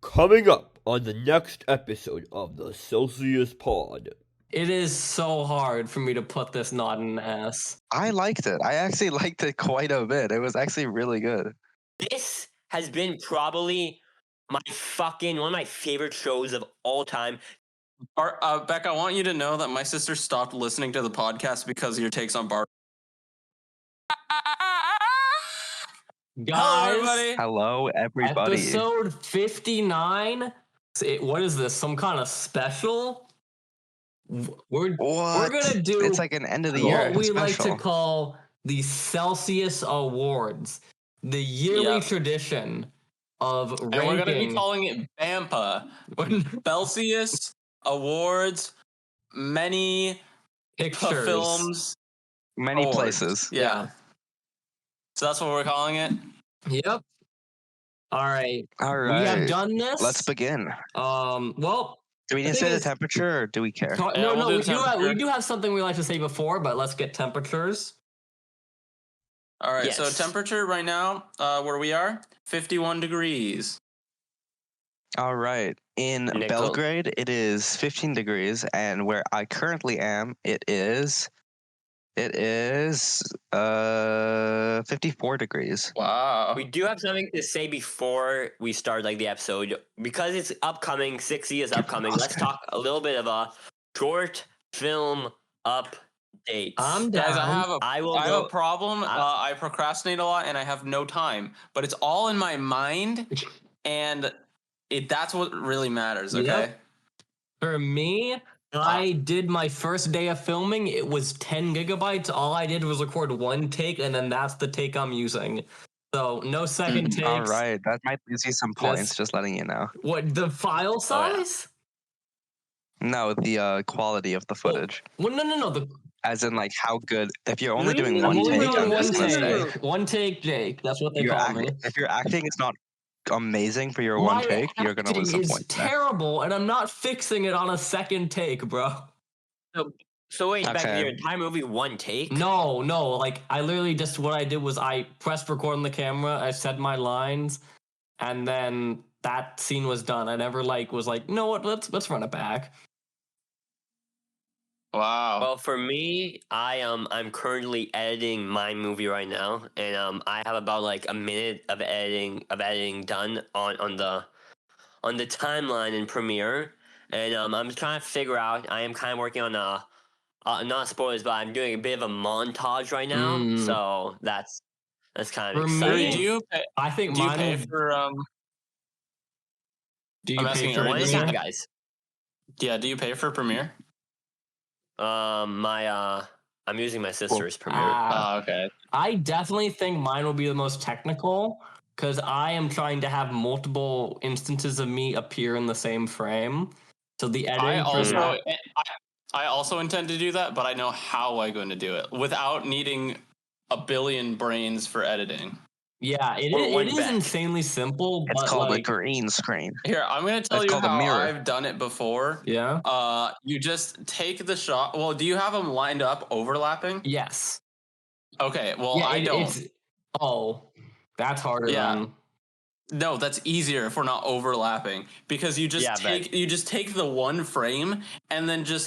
Coming up on the next episode of the Celsius Pod. It is so hard for me to put this knot in the ass. I liked it. I actually liked it quite a bit. It was actually really good. This has been probably one of my favorite shows of all time. Beck, I want you to know that my sister stopped listening to the podcast because of your takes on Barbie. Guys, Hello, everybody. episode 59. What is this? Some kind of special? We're gonna do It's like an end of the year what we special. like to call the Celsius Awards, the yearly tradition of ranking. And we're going to be calling it BAMPA. Celsius Awards, many pictures. films, Many awards. places. Yeah. So that's what we're calling it. Yep. All right. All right. We have done this. Let's begin. Well, Do we need to say the temperature or do we care? no, we'll we do do have something we like to say before, but let's get temperatures. All right. Yes. So temperature right now, where we are, 51 degrees. All right. In Nickel. Belgrade, it is 15 degrees, and where I currently am, it is 54 degrees. Wow. We do have something to say before we start the episode. Because it's upcoming, 60 is upcoming, let's talk a little bit of a short film update. I'm down. Guys, I have a problem. I- I procrastinate a lot and I have no time, but it's all in my mind, and that's what really matters. Okay. Yep. For me, I did my first day of filming. It was 10 gigabytes. All I did was record one take, and then that's the take I'm using. So no second takes. All right. That might lose you some points, just letting you know. What, the file size? No, the quality of the footage. Well, no. As in, like, how good. If you're only doing I'm one only take, doing I'm one just going to say. take. One take, Jake. That's what they Your call me. if your acting is not amazing for your one My take, you're going to lose some acting is points. there. terrible, and I'm not fixing it on a second take, bro. So wait, back to Okay. your entire movie, one take? No. Like, I literally just, what I did was I pressed record on the camera, I said my lines, and then that scene was done. I never, was like, you know what, let's run it back. Wow. Well, for me, I'm currently editing my movie right now, and I have about a minute of editing done on the timeline in Premiere, and I'm trying to figure out. I am kind of working on not spoilers, but I'm doing a bit of a montage right now, so that's kind of For exciting. me, I think Do you mine pay will- for Do you I'm pay asking for you, One at a Premiere? time, guys. Yeah, do you pay for Premiere? I'm using my sister's Premiere. Okay. I definitely think mine will be the most technical because I am trying to have multiple instances of me appear in the same frame. So the editing I also intend to do that, but I know how I'm going to do it without needing a billion brains for editing. yeah, it Or is one back. insanely simple, It's but called a like, green screen. Here, I'm going to tell It's you called a how mirror. I've done it before. yeah, You just take the shot. Well, do you have them lined up overlapping? yes, Okay, well, yeah, I don't. That's harder. Yeah. Than, No, that's easier if we're not overlapping because you just Yeah, take the one frame and then just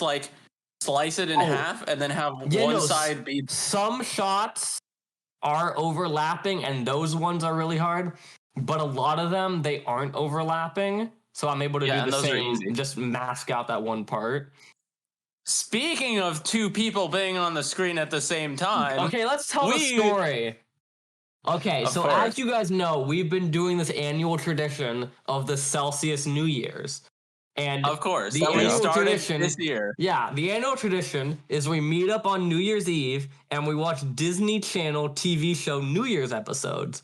slice it in half and then have one side be. Some shots are overlapping, and those ones are really hard. But a lot of them they aren't overlapping, so I'm able to Yeah, do and the those are same. easy. Just mask out that one part. Speaking of two people being on the screen at the same time. Okay, let's tell the story. Okay, Of so course. as you guys know, we've been doing this annual tradition of the Celsius New Year's. And Of course, the that we annual started tradition this year. Yeah, the annual tradition is we meet up on New Year's Eve and we watch Disney Channel TV show New Year's episodes.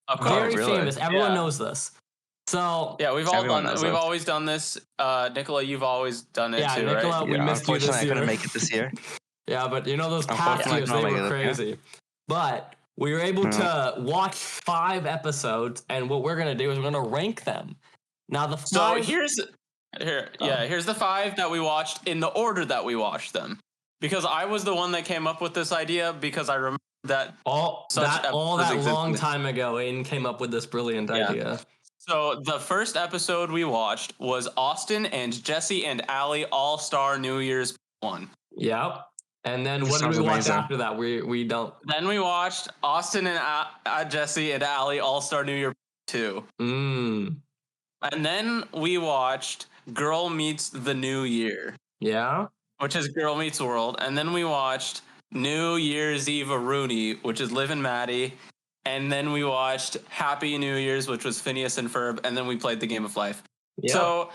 Of course. Very really? famous. Everyone Yeah. knows this. So Yeah, we've all Everyone done. knows We've that. always done this. Nicola, you've always done it yeah, too, Nicola, right? we Yeah, missed you unfortunately, this I year. couldn't make it this year. Yeah, but you know those past Unfortunately, years, I they couldn't were make it this crazy. But we were able to watch 5 episodes, and what we're gonna do is we're gonna rank them. Now the 5. So here's the 5 that we watched in the order that we watched them, because I was the one that came up with this idea because I remember that all such that episodes long existed. time ago, Aiden came up with this brilliant Yeah. idea. So the first episode we watched was Austin and Jesse and Allie All-Star New Year's 1. Yep. And then This what did we sounds watch amazing. after that? We don't. Then we watched Austin and Jesse and Allie All-Star New Year 2. Mm. And then we watched Girl Meets the New Year, Yeah. which is Girl Meets World. And then we watched New Year's Eve Rooney, which is Liv and Maddie. And then we watched Happy New Year's, which was Phineas and Ferb. And then we played the Game of Life. Yep.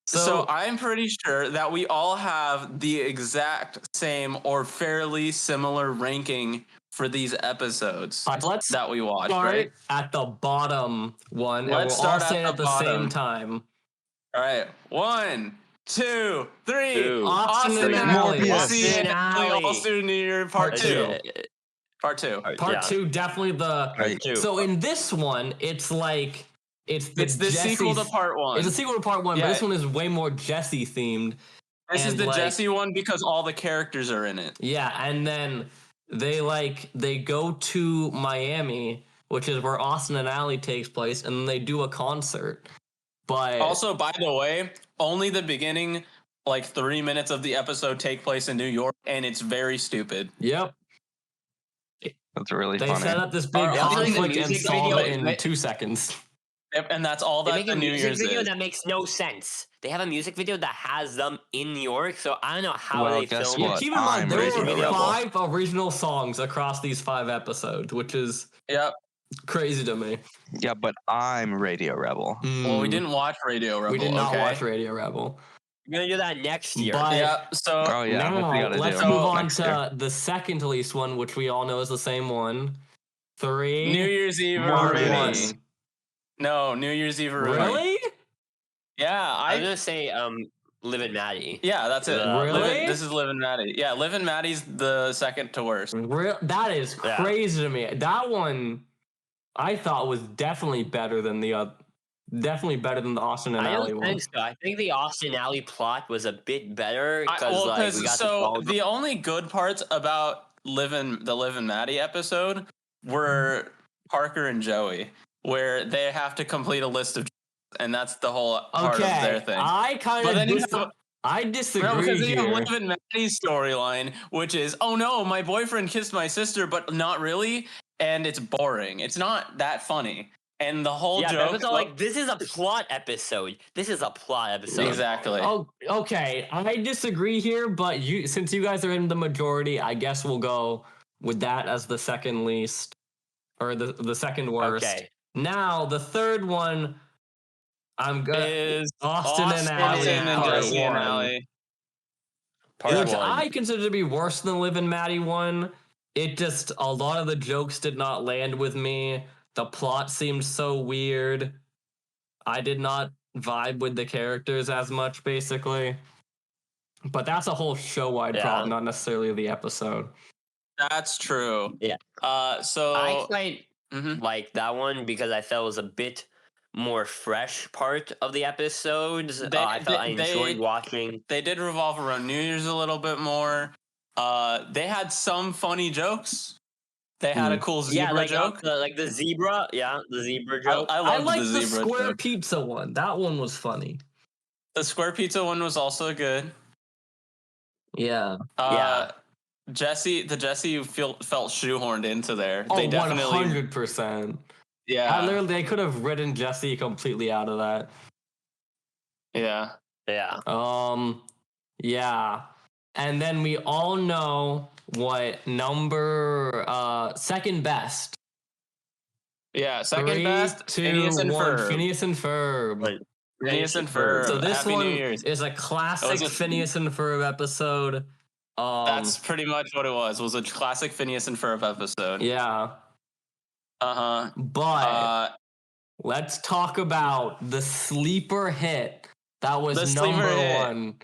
So I'm pretty sure that we all have the exact same or fairly similar ranking for these episodes let's that we watched, start right? at the bottom one. Let's and we'll all start say it at at the the same bottom. time. All right. 1, 2, 3. Two. Austin and Allie. We'll Morbius. see Austin and Allie. All Student New Year Part Part 2. Part 2. Part 2, definitely the. Right. Two. So in this one, it's like it's the sequel to Part 1. It's a sequel to Part 1, Yeah. but this one is way more Jesse themed. This is and, the like- Jesse one because all the characters are in it. Yeah, and then they go to Miami, which is where Austin and Allie takes place, and they do a concert. But Also, by the way, only the beginning, like 3 minutes of the episode take place in New York, and it's very stupid. yep, That's really they funny. set up this big Are they doing the conflict and music solve video? it in 2 seconds. Yep, and that's all They that make the a New music Year's video is. that makes no sense. They have a music video that has them in New York, so I don't know how Well, they guess filmed Yeah, what? it. keep in mind I'm there Radio were Rebel. 5 original songs across these 5 episodes, which is Yep. crazy to me. Yeah, but I'm Radio Rebel. Well, we Mm. didn't watch Radio Rebel. We did not okay? watch Radio Rebel. We're gonna do that next year. But Yeah. So Oh yeah, now, what we gotta let's do move on next year. to the second least one, which we all know is the same one. 3. New Year's Eve Part Rooney. 1. No, New Year's Eve Rooney. Really? Yeah, I was gonna say Liv and Maddie. Yeah, that's it. Really? This is Liv and Maddie. Yeah, Liv and Maddie's the second to worst. That is Yeah. crazy to me. That one I thought was definitely better than the Austin and I Allie don't one. think so. I think the Austin Alley plot was a bit better because like we got to follow the only good parts about the Liv and Maddie episode were Parker and Joey, where they have to complete a list of, and that's the whole part of their Okay, thing. I kind But then you of have- I No, disagree because then you have here. Liv and Maddie's storyline, which is, oh no, my boyfriend kissed my sister, but not really, and it's boring. It's not that funny, and the whole Yeah, but joke. it was all like this is a plot episode. This is a plot episode. Exactly. Oh, okay. I disagree here, but since you guys are in the majority, I guess we'll go with that as the second least, or the second worst. Okay. Now the third one, I'm gonna Is Austin and Allie and part Jesse and 1. Allie. Part Which one. I consider to be worse than Liv and Maddie one. It just, a lot of the jokes did not land with me. The plot seemed so weird. I did not vibe with the characters as much, basically. But that's a whole show-wide Yeah. problem, not necessarily the episode. That's true. Yeah. So I quite Mhm. like that one because I felt it was a bit more fresh part of the episodes. I felt I enjoyed watching. they did revolve around New Year's a little bit more. They had some funny jokes. They had a cool zebra Yeah, like joke. the zebra. Yeah, the zebra joke. I I loved like the the zebra square joke. pizza one. That one was funny. The square pizza one was also good. Yeah. Jesse felt shoehorned into there. Oh, They definitely, 100%. yeah, They could have written Jesse completely out of that. yeah. Yeah. Yeah. And then we all know what number second best. Yeah, second 3, best, 2, Phineas and 1, Ferb. Phineas and Ferb. Like, Phineas and Ferb. So this Happy one New Year's. is a classic a- Phineas and Ferb episode. That's pretty much what it was. Was a classic Phineas and Ferb episode. Yeah. Uh-huh. But let's talk about the sleeper hit. That was The sleeper number hit. 1.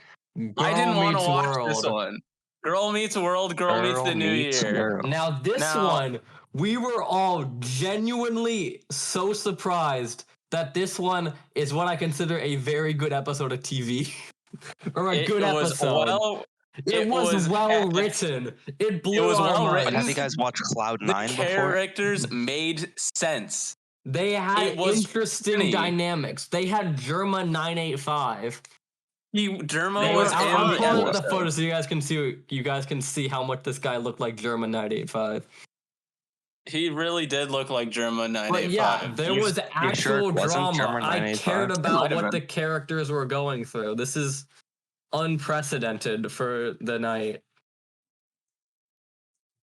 I didn't want Meets to watch World. this one. Girl Meets World, Girl Meets the New Year. Now this Now- one, we were all genuinely so surprised that this one is what I consider a very good episode of TV. Or a good was episode. well. it was well written. It blew was our well minds. written. Have you guys watched Cloud The 9 before? characters made sense. They had It was interesting funny. dynamics. They had Germa 985. Germa They was were, I'm in pulling the up the episode. photos so you guys can see how much this guy looked like Germa 985. He really did look like Germa 985. But yeah, there was sure actual it wasn't drama. Germa I 985? cared It about might have what been. the characters were going through. This is unprecedented for the night.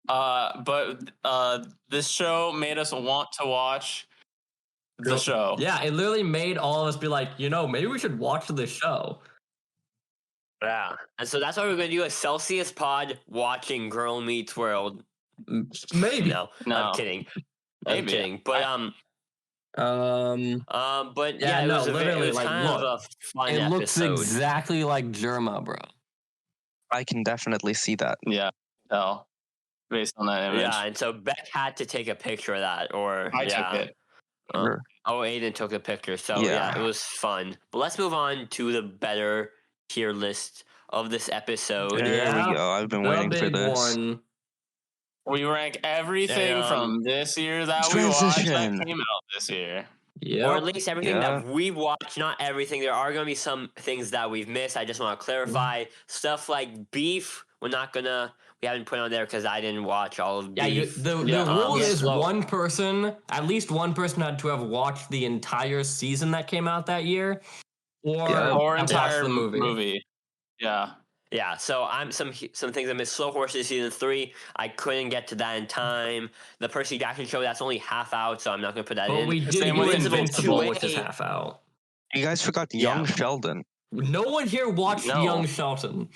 But this show made us want to watch the show. Yeah, it literally made all of us be like, maybe we should watch the show. Yeah. And so that's why we're going to do a Celsius pod watching Girl Meets World. Maybe. No, No. I'm kidding. I'm Maybe. kidding. But but Yeah, it no, was literally, like, kind of look, a fun it looks episode. exactly like Germa, bro. I can definitely see that. Yeah. No. Based on that image. Yeah, and so Beck had to take a picture of that, or I took it. Sure. Aiden took the picture. So Yeah. it was fun. But let's move on to the better tier list of this episode. There Yeah, we go. I've been the waiting for big this. one. We rank everything And, from this year that we watched Transition. that came out this year. Yeah. Or at least everything Yeah. that we've watched, not everything. There are going to be some things that we've missed. I just want to clarify. Stuff like Beef, we haven't put on there because I didn't watch all of Yeah, Beef. the rule is slow. at least one person had to have watched the entire season that came out that year, or Yeah. Or have watched entire the movie. Yeah. Yeah, so I'm some things I missed. Slow Horses season 3, I couldn't get to that in time. The Percy Jackson show, that's only half out, so I'm not gonna put that But in. we did Same do with Invincible, Invincible. which is half out. You guys forgot Yeah. Young Sheldon. No one here watched No. Young Shelton.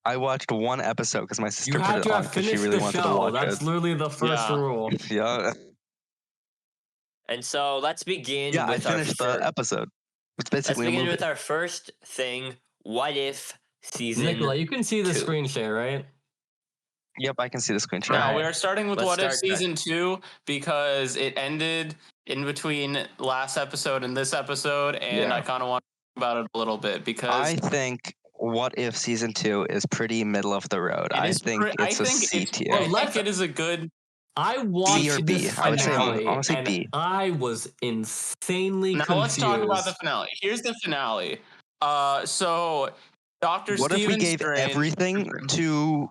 I watched one episode because my sister You put have it to on have because she finished really the wanted to show. watch That's it. literally the first Yeah. rule. Yeah, And so let's begin yeah. I with our finished the first. episode. It's Let's basically a begin movie. with our first thing. What if season? Nicola, you can see the 2. screen share, right? Yep, I can see the screen share. Now Alright. we are starting with Let's What If start that. Season 2 because it ended in between last episode and this episode, and Yeah. I kind of want to talk about it a little bit because I think What If Season 2 is pretty middle of the road. it I is think it's a C tier. Well, I let's- think it is a good. I C or watched B? this I would say finale, honestly and B. I was insanely Now confused. let's talk about the finale. Here's the finale. So Dr. What if we Stephen gave Strange, everything to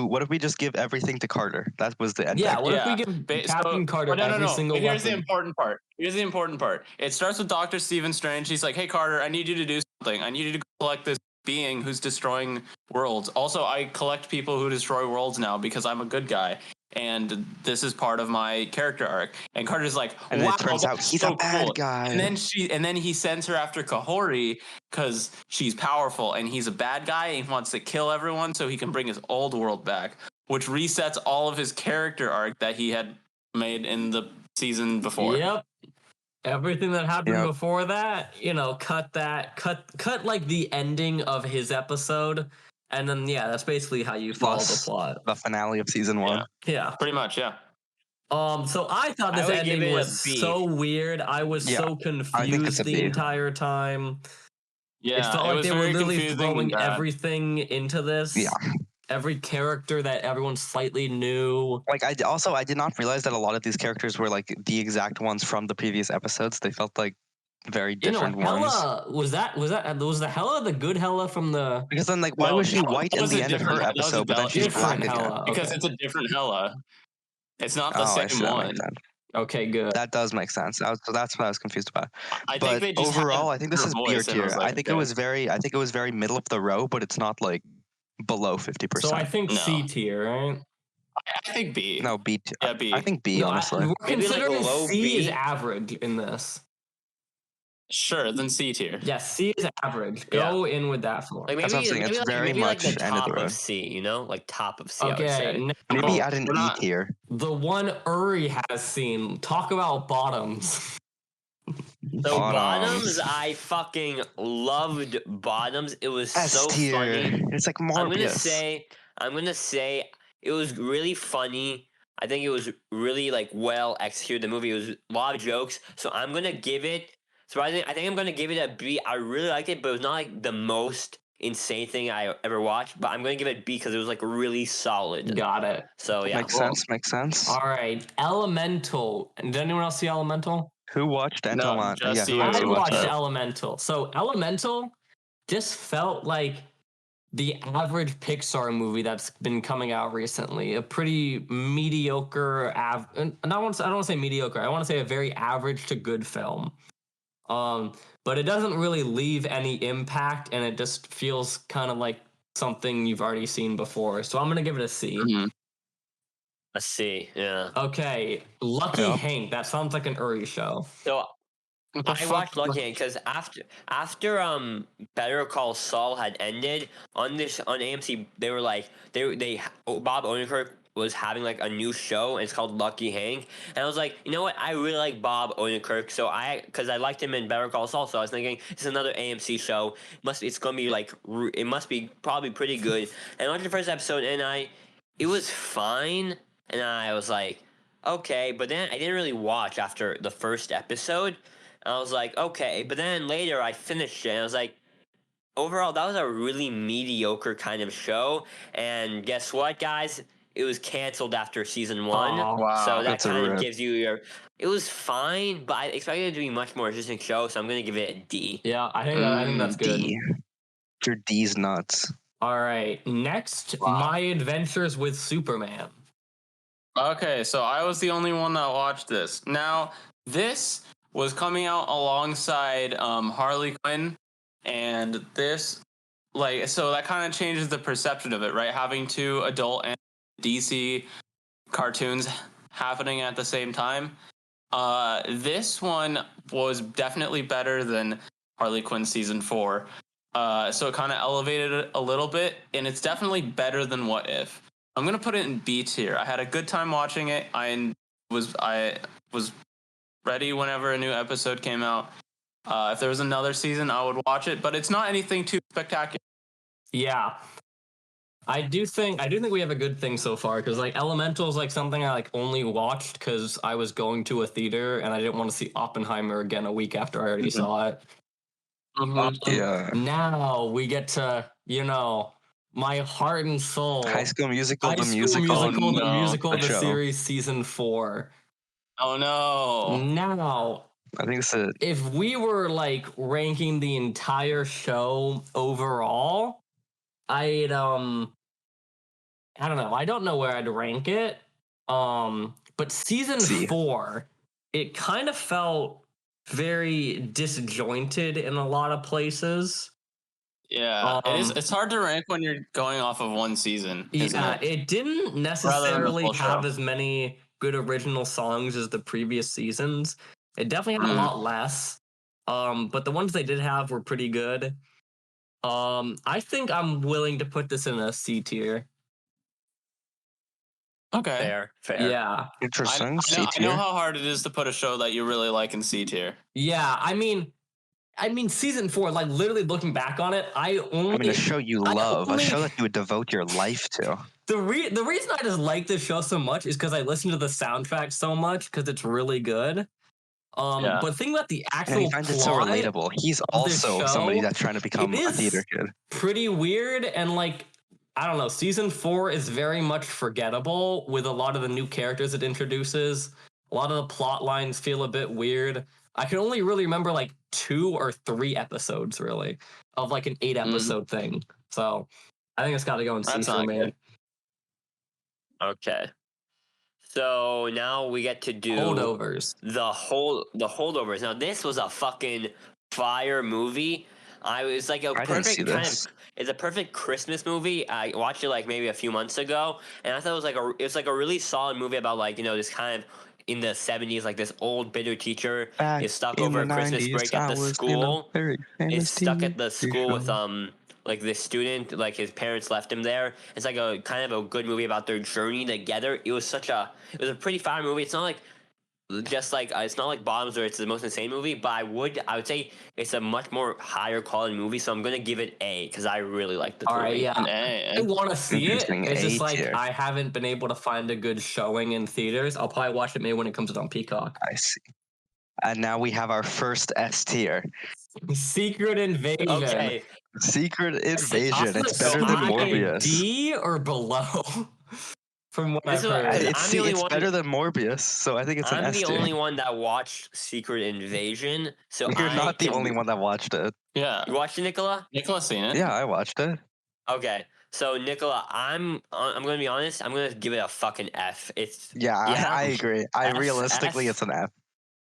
what if we just give everything to Carter? That was the end. Yeah, what if we Yeah. give Captain Carter no, every single But here's the weapon? important part. Here's the important part. It starts with Dr. Stephen Strange. He's like, "Hey Carter, I need you to do something. I need you to collect this being who's destroying worlds. Also, I collect people who destroy worlds now because I'm a good guy, and this is part of my character arc." And Carter's like, And "Wow, it turns out that's he's so a bad cool." guy. And then he sends her after Kahori because she's powerful, and he's a bad guy, and he wants to kill everyone so he can bring his old world back, which resets all of his character arc that he had made in the season before. Yep. Everything that happened Yep. before that, cut like the ending of his episode, and then that's basically how you follow Plus the plot. the finale of season 1. Yeah. Pretty much, yeah. So I thought I this would give ending it a was B. so weird. I was Yeah, so I think it's confused a the B. entire time. Yeah, It felt it like was they were very literally confusing throwing and bad. everything into this. Yeah. Every character that everyone slightly knew. Like I did not realize that a lot of these characters were like the exact ones from the previous episodes. They felt like very different ones. Hella was the Hella the good Hella from the Because then, like, why No, was she no, white that in was the a end of her different- that was a episode, but then she's different black again? Hella? Because Okay. it's a different Hella. It's not the Oh, I same see. That one. makes sense. Okay, good. That does make sense. So that's what I was confused about. I think But they just overall, had I think this her is B or voice and it tier. was like, I think okay. it was very middle of the row, but it's not like below 50%. So I think No. C tier, right? I think B. no B. Yeah, B. I think B. No, honestly, we're Maybe like considering low C is B? average in this. Sure, then C tier. Yeah, C is average. Go in with that for. Like That's what I'm saying, it's very maybe like much the end of the top road. of C, like top of C. I would Okay, say. maybe No, at an we're E not- tier. the one Uri has seen. Talk about bottoms. So Bottoms. Bottoms, I fucking loved Bottoms. It was S so tier. funny. It's like I'm Morbius. gonna say it was really funny. I think it was really like well executed. The movie was a lot of jokes. So I'm gonna give it. Surprisingly, I think I'm gonna give it a B. I really liked it, but it was not like the most insane thing I ever watched, but I'm gonna give it B because it was like really solid. Got it. So yeah, Makes sense. Makes sense. All right, Elemental. And did anyone else see Elemental? Who watched Entoman? just Yeah, who you. actually I watched watched that? Elemental. So Elemental just felt like the average Pixar movie that's been coming out recently. A pretty mediocre, and I don't want to say mediocre. I want to say a very average to good film. But it doesn't really leave any impact, and it just feels kind of like something you've already seen before. So I'm gonna give it a C. Mhm. a C. Yeah. Okay, Lucky Yeah. Hank. That sounds like an Uri show. So What the I fuck? watched Lucky because after Better Call Saul had ended on AMC, they were like Bob Odenkirk was having like a new show and it's called Lucky Hank, and I was like, you know what, I really like Bob Odenkirk, so because I liked him in Better Call Saul, so I was thinking it's another AMC show, it's gonna be like it must be probably pretty good, and I watched the first episode and it was fine, and I was like, okay, but then I didn't really watch after the first episode. I was like, okay, but then later I finished it and I was like, overall, that was a really mediocre kind of show. And guess what, guys? It was canceled after season 1. Aw. Wow. So that That's a kind of rip. gives you your. It was fine, but I expected it to be much more interesting show, so I'm going to give it a D. Yeah, I think that's good. D. Your D's nuts. All right, next, Wow. My Adventures with Superman. Okay, so I was the only one that watched this. Now, this was coming out alongside Harley Quinn, and this, like, so that kind of changes the perception of it, right? Having two adult and DC cartoons happening at the same time. This one was definitely better than Harley Quinn season 4. So it kind of elevated it a little bit, and it's definitely better than What If. I'm gonna put it in B tier. I had a good time watching it. I was ready whenever a new episode came out. If there was another season, I would watch it, but it's not anything too spectacular. Yeah. I do think we have a good thing so far, because like Elemental is like something I like only watched because I was going to a theater and I didn't want to see Oppenheimer again a week after I already saw it. Yeah. Now we get to, my heart and soul. High School Musical, High the School musical. Musical, the no. musical, The the show. series, season 4. Oh no! Now, I think it's a if we were like ranking the entire show overall, I'd I don't know. I don't know where I'd rank it. But season C. 4, it kind of felt very disjointed in a lot of places. Yeah, it is. It's hard to rank when you're going off of one season. Isn't Yeah, it? it didn't Rather than the necessarily full have show. as many good original songs as the previous seasons. It definitely had a lot less. But the ones they did have were pretty good. I think I'm willing to put this in a C tier. Okay. Fair. Yeah. interesting. C I know tier. how hard it is to put a show that you really like in C tier. Yeah, I mean season 4, like literally looking back on it, I mean, a show you I love, only- a show that you would devote your life to. the reason I just like this show so much is because I listen to the soundtrack so much because it's really good. Yeah. But think about the And actual he finds it so plot, relatable. He's of this also show, somebody that's trying to become a is theater kid. pretty weird, and like I don't know, season 4 is very much forgettable with a lot of the new characters it introduces. A lot of the plot lines feel a bit weird. I can only really remember like 2 or 3 episodes really of like an 8 episode thing. So I think it's got to go in C That's for not me. good. Okay. So now we get to do Holdovers. the holdovers. Now this was a fucking fire movie. I was like a I didn't see perfect kind this. of. It's a perfect Christmas movie. I watched it like maybe a few months ago, and I thought it was like a really solid movie about like this kind of in the 70s, like this old bitter teacher Back is stuck in over the Christmas 90s, break I at the was in a school. very Is famous stuck at the TV school with show. like this student, like his parents left him there. It's like a kind of a good movie about their journey together. It was a pretty fire movie. It's not like it's not like Bottoms where it's the most insane movie, but I would say it's a much more higher quality movie. So I'm gonna give it A because I really like the All movie. right, yeah. An I A. want to see it. Interesting, It's just A like tier. I haven't been able to find a good showing in theaters. I'll probably watch it maybe when it comes out on Peacock. I see. And now we have our first S tier. Secret Invasion. Okay, Secret Invasion. It's So better than high Morbius. D or below? From what This I've is what- heard. I'm the only It's one. better than Morbius, so I think it's an I'm S the tier. only one that watched Secret Invasion, so You're I not the can- only one that watched it. Yeah. You watched it, Nicola? Nicholas seen it? Yeah, I watched it. Okay, so Nicola, I'm gonna be honest. I'm gonna give it a fucking F. It's Yeah, I agree. Realistically, F. it's an F.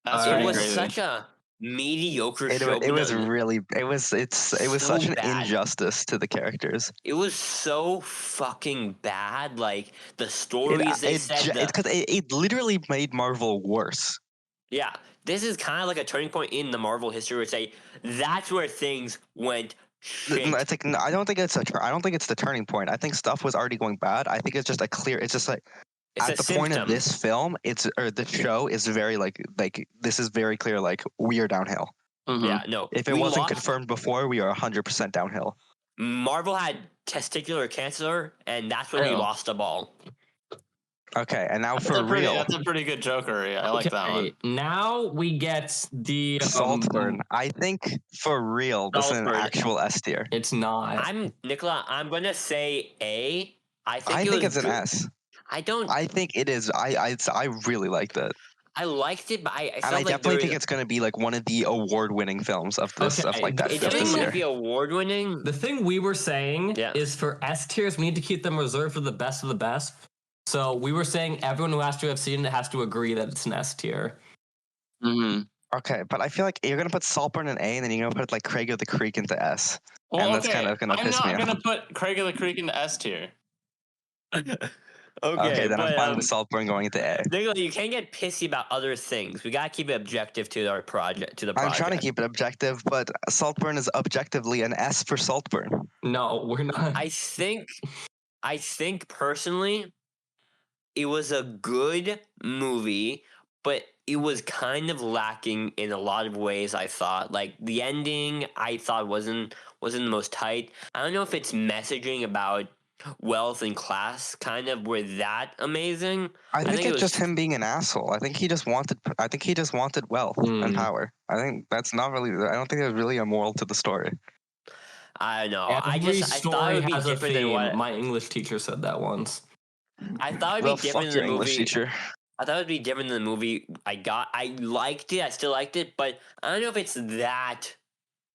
That's It It pretty was crazy. such a mediocre show. It but was no, really. It was so such an bad. injustice to the characters. It was so fucking bad. Like the stories they said. It's because it literally made Marvel worse. Yeah, this is kind of like a turning point in the Marvel history where say that's where things went shit. It's like I don't think it's I don't think it's the turning point. I think stuff was already going bad. I think it's just a clear. It's just like It's at a the point of symptom. this film, the show is very like this is very clear. Like we are downhill. Mhm. Yeah, no. If it we wasn't lost- confirmed before, we are 100% downhill. Marvel had testicular cancer, and that's when we Ew. lost the ball. Okay, and now That's for a pretty, real, that's a pretty good Joker. Yeah, I like that one. Now we get the Saltburn. I think for real, this is an Saltburn. actual S tier. It's not. I'm Nicola. I'm gonna say A. I think I it think was it's an good. S. I don't. I think it is. I really liked it, I liked it, but I and felt I like definitely there think was- it's going to be like one of the award-winning films of this Okay, of like that it It of didn't this thing- year. be award winning. The thing we were saying Yeah. is for S tiers, we need to keep them reserved for the best of the best. So we were saying everyone who has to have seen it has to agree that it's an S tier. Mm-hmm. Okay, but I feel like you're gonna put Saltburn in A, and then you're gonna put like Craig of the Creek into S. Well, And that's okay, kinda gonna I'm piss me not gonna off. put Craig of the Creek into S tier. Okay, then I'm but, fine with Saltburn going into A. Nicola, you can't get pissy about other things. We gotta keep it objective to our project. To the I'm project. trying to keep it objective, but Saltburn is objectively an S for Saltburn. No, we're not. I think personally, it was a good movie, but it was kind of lacking in a lot of ways. I thought, like the ending, I thought wasn't the most tight. I don't know if it's messaging about wealth and class kind of were that amazing. I think it it's was- just him being an asshole. I think he just wanted wealth and power. I think that's not really. I don't think there's really a moral to the story. I don't know. Every I thought it story would be has a different than theme. what My English teacher said that once. I thought it'd Well, be different fuck than your the English movie. teacher. I thought it would be different than the movie I got. I liked it. I still liked it, but I don't know if it's that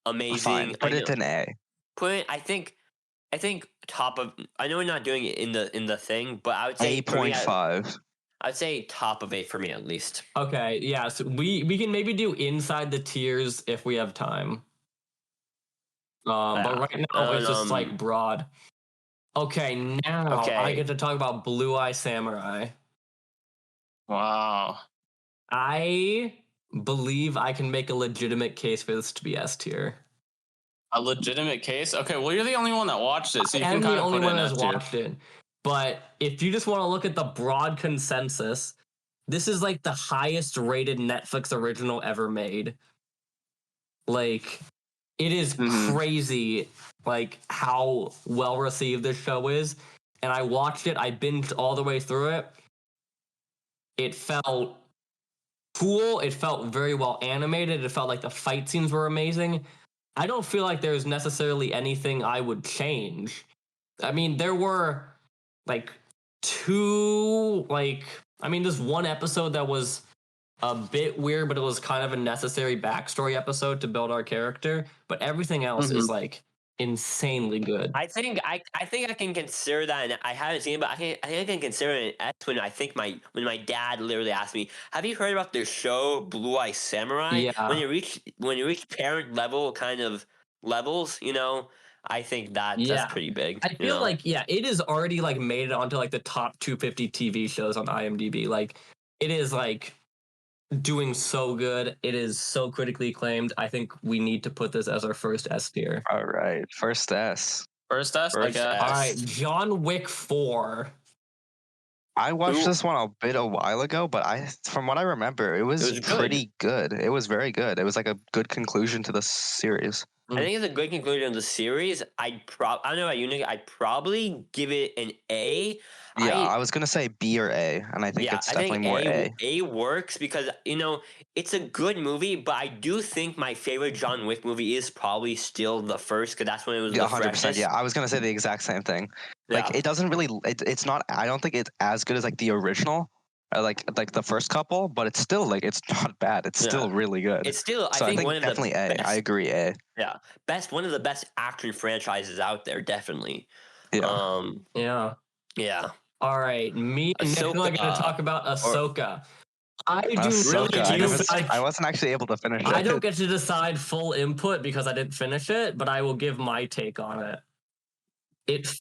amazing. Fine, put I it know- in A. Put it. I think top of. I know we're not doing it in the thing, but I would say for me, 8.5. I'd say top of 8 for me at least. Okay, yeah, so we can maybe do inside the tiers if we have time. But Yeah, right now it's just and, like broad. Okay, now I Okay. get to talk about Blue Eye Samurai. Wow. I believe I can make a legitimate case for this to be S tier. A legitimate case? Okay, well, you're the only one that watched it, so you I can am kind the of only put it one in that's S tier. watched it. But if you just want to look at the broad consensus, this is like the highest rated Netflix original ever made. Like, it is Mhm. crazy, like, how well received this show is. And I watched it, I binged all the way through it. It felt cool. It felt very well animated. It felt like the fight scenes were amazing. I don't feel like there's necessarily anything I would change. I mean, there were like there's one episode that was a bit weird, but it was kind of a necessary backstory episode to build our character. But everything else is like insanely good. I think I can consider that, and I haven't seen it, but I think I can consider it an S when my dad literally asked me, "Have you heard about the show Blue Eye Samurai?" Yeah. When you reach parent level kind of levels, I think that's Yeah. pretty big. I feel like, yeah, it is already like made it onto like the top 250 TV shows on IMDb. Like, it is like doing so good. It is so critically acclaimed. I think we need to put this as our first S tier. All right, first S. First S, I First guess. S. All right, John Wick 4. I watched Ooh. this one a while ago, but from what I remember, it was was good. pretty good. It was very good. It was like a good conclusion to the series. I think it's a good conclusion of the series. I don't know about you, Nick. I'd probably give it an A. Yeah, I was gonna say B or A, and I think it's I definitely think more A. A works because it's a good movie, but I do think my favorite John Wick movie is probably still the first because that's when it was Yeah, the 100%. freshest. Yeah, I was gonna say the exact same thing. Like, Yeah. it doesn't really. It's not. I don't think it's as good as like the original, like the first couple, but it's still like it's not bad. It's still really good. It's still So I think one of definitely the A. best. I agree, A. Yeah, one of the best action franchises out there, definitely. Yeah. Yeah. All right, me and Nicola are going to talk about Ahsoka. I do Ahsoka, really I wasn't actually able to finish it. I don't get to decide full input because I didn't finish it, but I will give my take on it.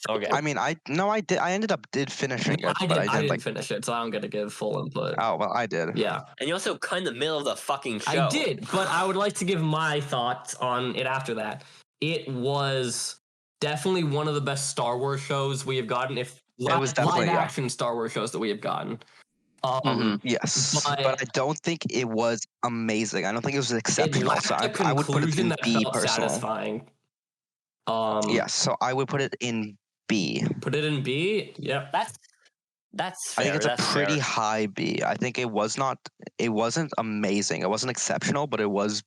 Okay. I mean, I ended up finishing it, but I didn't didn't finish it, so I don't get to give full input. Oh well, I did. Yeah, and you also cut in the middle of the fucking show. I did, but I would like to give my thoughts on it after that. It was definitely one of the best Star Wars shows we have gotten. If It was definitely, live action Star Wars shows that we have gotten. Yes, but I don't think it was amazing. I don't think it was exceptional. It So lacked a I would put it conclusion in that B felt personally. satisfying. Yes, so I would put it in B. Put it in B. Yep, that's fair. I think it's that's a pretty fair. high B. I think it wasn't amazing. It wasn't exceptional, but it was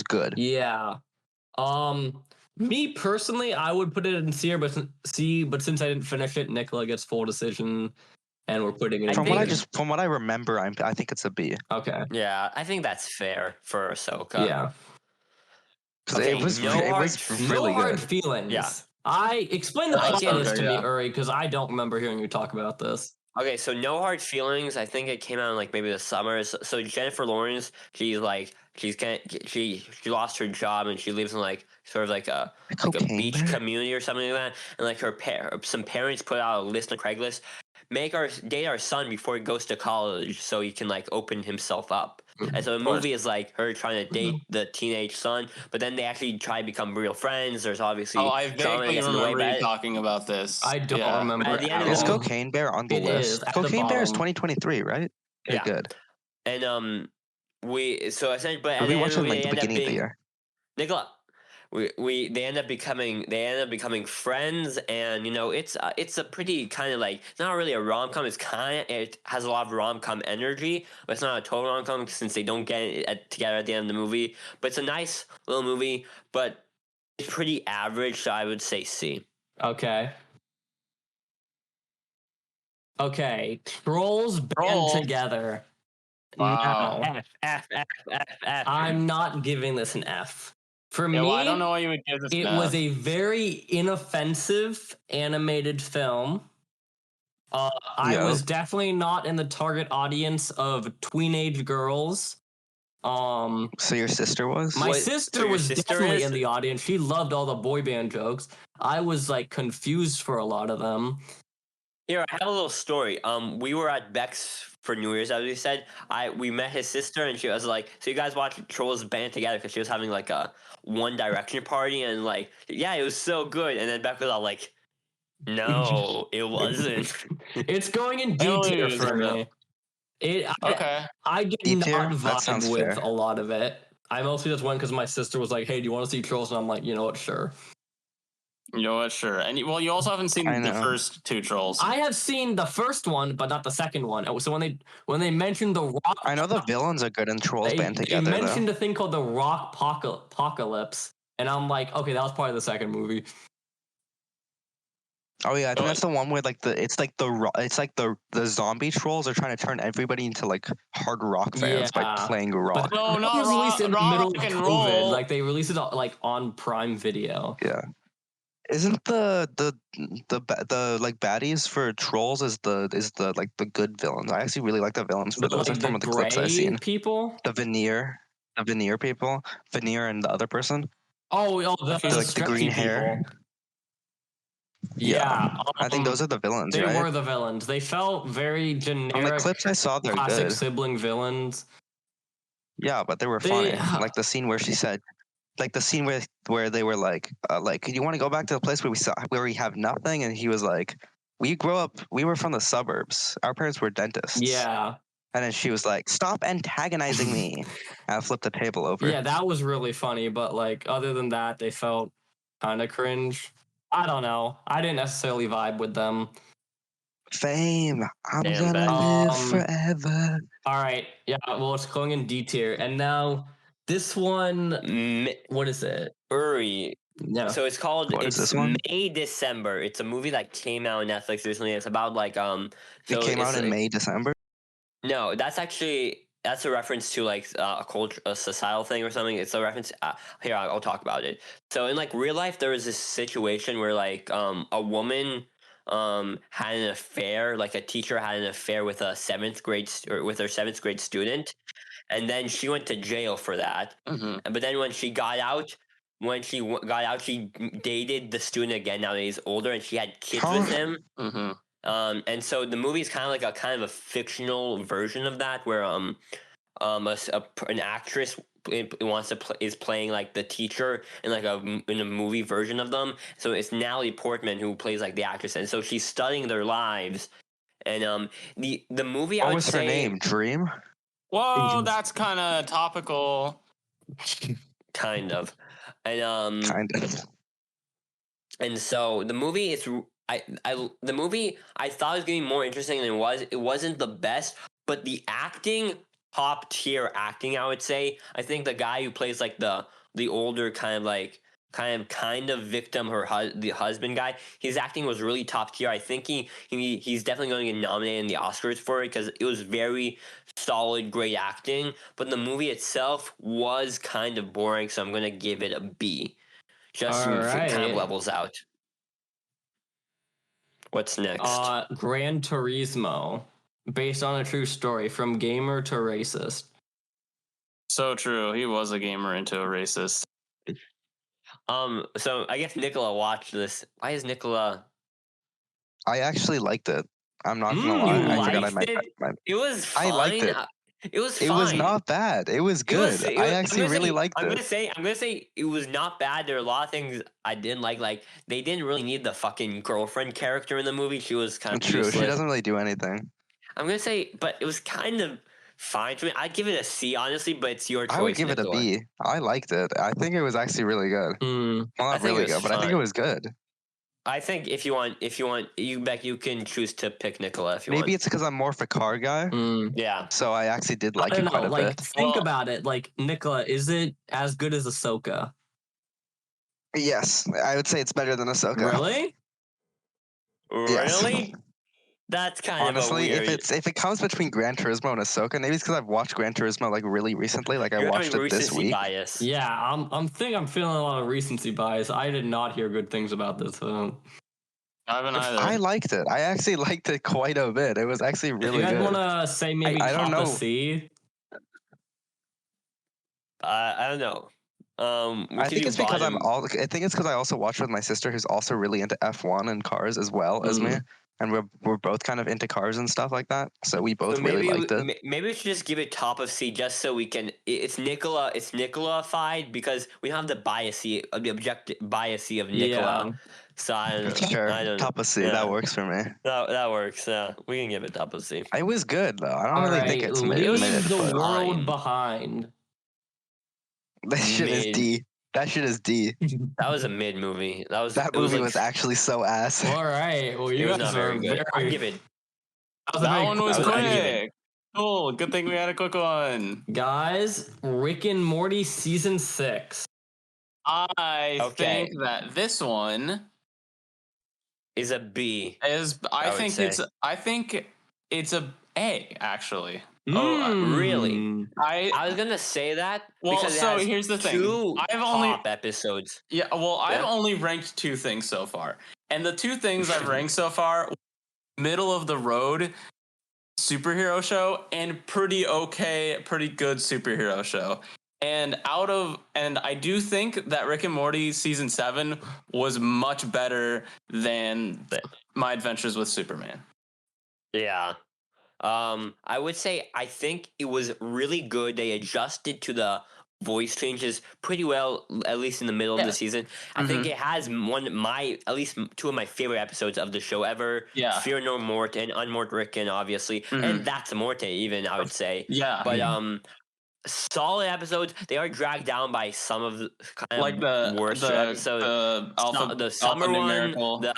good. Yeah. Me personally, I would put it in C, but since I didn't finish it, Nicola gets full decision, and we're putting it. From what I remember, I think it's a B. Okay. Yeah, I think that's fair for Ahsoka. Yeah. Because it was really no hard good. feelings. Yeah. I explain the process to me, yeah. Uri, because I don't remember hearing you talk about this. Okay, so No Hard Feelings. I think it came out in like maybe the summer. So Jennifer Lawrence, she lost her job and she lives in like sort of like a beach community or something like that. And like some parents put out a list on Craigslist, date our son before he goes to college, so he can like open himself up. And so the movie is like her trying to date the teenage son, but then they actually try to become real friends. There's obviously I vaguely remember you talking about this. I don't remember. At the end of Is the Cocaine Bear on the list? Cocaine Bear is 2023, right? Yeah. Good. And we so essentially, but we watched it like the beginning of the year. Nicola, they end up becoming friends, and it's a pretty kind of like, it's not really a rom-com. It has a lot of rom-com energy, but it's not a total rom-com since they don't get it together at the end of the movie. But it's a nice little movie, but it's pretty average, so I would say C. Okay. Trolls band together. Wow. No. F. I'm not giving this an F. For me, I don't know why you would give this an F. It was a very inoffensive animated film. I was definitely not in the target audience of tweenage girls. So your sister was? My sister was definitely in the audience. She loved all the boy band jokes. I was like confused for a lot of them. Here, I have a little story. We were at Beck's for New Year's, as we said. We met his sister, and she was like, "So you guys watch Trolls band together?" Because she was having like a One Direction party, and like, yeah, it was so good. And then Beck was all like, "No, it wasn't." It's going in D tier for me. I did not vibe with a lot of it. I mostly just went because my sister was like, "Hey, do you want to see Trolls?" And I'm like, "You know what? Sure." You know what? Sure. And you also haven't seen the first two Trolls. I have seen the first one, but not the second one. So when they mentioned the Rock, I know the villains are good in Trolls band together. They mentioned a thing called the Rock Apocalypse, and I'm like, okay, that was part of the second movie. Oh yeah, I think that's the one where like the zombie trolls are trying to turn everybody into like hard rock fans by playing rock. But no, not rock, released in the middle of COVID. Like they released it like on Prime Video. Yeah. Isn't the like baddies for Trolls is the like the good villains? I actually really like the villains for those. Like from the clips I've seen. People. The veneer people, veneer and the other person. Oh, like the green hair. Yeah, I think those are the villains. They were the villains. They felt very generic. On the clips I saw, they're classic good. Sibling villains. Yeah, but they were funny. Like the scene where she said. Like the scene where they were like, you want to go back to the place where we have nothing, and he was like, we were from the suburbs. Our parents were dentists. Yeah, And then she was like, "Stop antagonizing me." And I flipped the table over. Yeah, that was really funny, but like other than that, they felt kind of cringe. I don't know. I didn't necessarily vibe with them. Fame. I'm Damn, gonna Becky. live forever. All right. Yeah, well, it's going in D tier. And now this one, what is it? Uri. No. So it's called. What is It's this one? May December. It's a movie that came out on Netflix recently. It's about like It So came it's out in like, May, December. no, that's a reference to like a culture, a societal thing or something. It's a reference. Here, I'll talk about it. So in like real life, there was this situation where like a woman had an affair. Like a teacher had an affair with a or with her seventh grade student, and then she went to jail for that. Mhm. But then when she got out. Got out, she dated the student again. Now that he's older, and she had kids with Huh? him. Mhm. And so the movie is kind of like a fictional version of that, where an actress is playing like the teacher in like in a movie version of them. So it's Natalie Portman who plays like the actress, and so she's studying their lives. And the movie, I What would was her say, name? Dream. Whoa, that's kind of topical. kind of, and Kind of. And so the movie is the movie I thought was getting more interesting than it was. It wasn't the best, but the acting, top tier acting, I would say. I think the guy who plays like the older kind of victim, the husband guy, his acting was really top tier. I think he's definitely going to get nominated in the Oscars for it because it was very solid, great acting. But the movie itself was kind of boring, so I'm going to give it a B. Just All kind of right. levels out. What's next? Gran Turismo, based on a true story, from gamer to racist. So true. He was a gamer into a racist. So I guess Nicola watched this. Why is Nicola? I actually liked it. I'm not gonna You lie. You I forgot I liked might. it? It was I fine. liked it. It was It fine. was not bad. It was good. I actually really liked I'm it. gonna say it was not bad. There are a lot of things I didn't like. Like they didn't really need the fucking girlfriend character in the movie. She was kind of True. useless. She doesn't really do anything. I'm gonna say, but it was kind of fine to me. I'd give it a C, honestly, but it's your choice. I would give it a Nicola. B. I liked it. I think it was actually really good. Mm. Well, I not think it really was good, but I think it fun. was good. I think if you want, you can choose to pick Nicola if you want. Maybe it's because I'm more of a car guy, Yeah. so I actually did I like don't it know. quite a Like, bit. think Well- about it. Like, Nicola, is it as good as Ahsoka? Yes, I would say it's better than Ahsoka. Really? Yes. Really? That's kind Honestly, of a weird. if it comes between Gran Turismo and Ahsoka, maybe it's because I've watched Gran Turismo like really recently. Like I You're watched having it this recency week. bias. Yeah, I'm feeling a lot of recency bias. I did not hear good things about this film. I haven't either. I liked it. I actually liked it quite a bit. It was actually Do really you guys good. want to say maybe I don't top a know. C? I don't know. I think it's because I think it's because I also watched with my sister, who's also really into F1 and cars as well as me, and we're both kind of into cars and stuff like that. So we both really liked it. Maybe we should just give it top of C just so we can. It's Nicola-fied because we don't have the biasy of the objective biasy of Nicola. Yeah. So I don't, Sure, I don't top of C. yeah. That works for me. That works. Yeah, we can give it top of C. It was good though. I don't really think it's mid. Leave the but world fine. behind. that shit is Mid. D. That shit is D. That was a mid movie. That movie was actually so ass. All right. Well, It you was guys not are very good. I'd give it. That one was I would give quick. Cool. Good thing we had a quick one. Guys, Rick and Morty season 6. I think that this one is a B. is. I think it's a A actually. Really? I was gonna say that. Well, because so here's the thing. I've top episodes. Yeah. Well, I've only ranked 2 things so far, and the 2 things I've ranked so far, middle of the road superhero show and pretty good superhero show. And I do think that Rick and Morty season 7 was much better than My Adventures with Superman. Yeah. I would say I think it was really good. They adjusted to the voice changes pretty well, at least in the middle of the season. I think it has at least two of my favorite episodes of the show ever. Yeah. Fear No Mort and Unmort Rickon, obviously, and That's Morte, even, I would say. Yeah. But solid episodes. They are dragged down by some of the kind like of worst episodes. The summer numerical. one,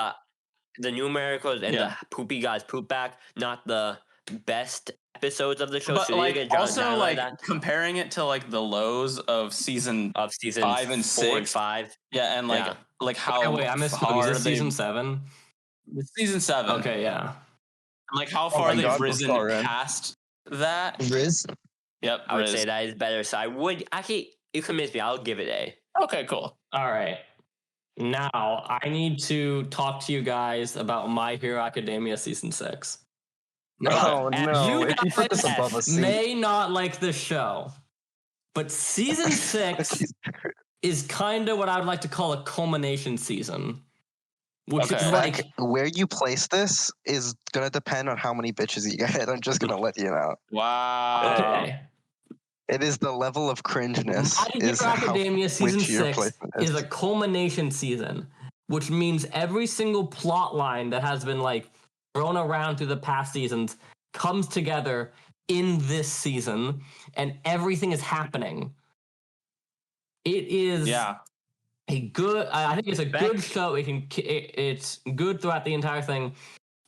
the numericals, and the poopy guys poop back. Not the best episodes of the show. But so like also like that. comparing it to like the lows of season 5 and 6 and 5. Yeah, and like how Okay, wait, I missed far is it season 7? It's season 7. Okay, yeah. And like how far they've risen past that. Riz? Yep, I would say that is better. So I would actually, you convinced me. I'll give it A. Okay, cool. All right. Now I need to talk to you guys about My Hero Academia season 6. Oh no! You If you put this above a C, may not like the show, but season 6 is kind of what I would like to call a culmination season. Which is like where you place this is gonna depend on how many bitches you get. I'm just gonna let you know. Wow. Okay. It is the level of cringeness. My Hero Academia season 6 is a culmination season, which means every single plot line that has been like thrown around through the past seasons comes together in this season, and everything is happening. It is a good. I think it's a good show. It's good throughout the entire thing,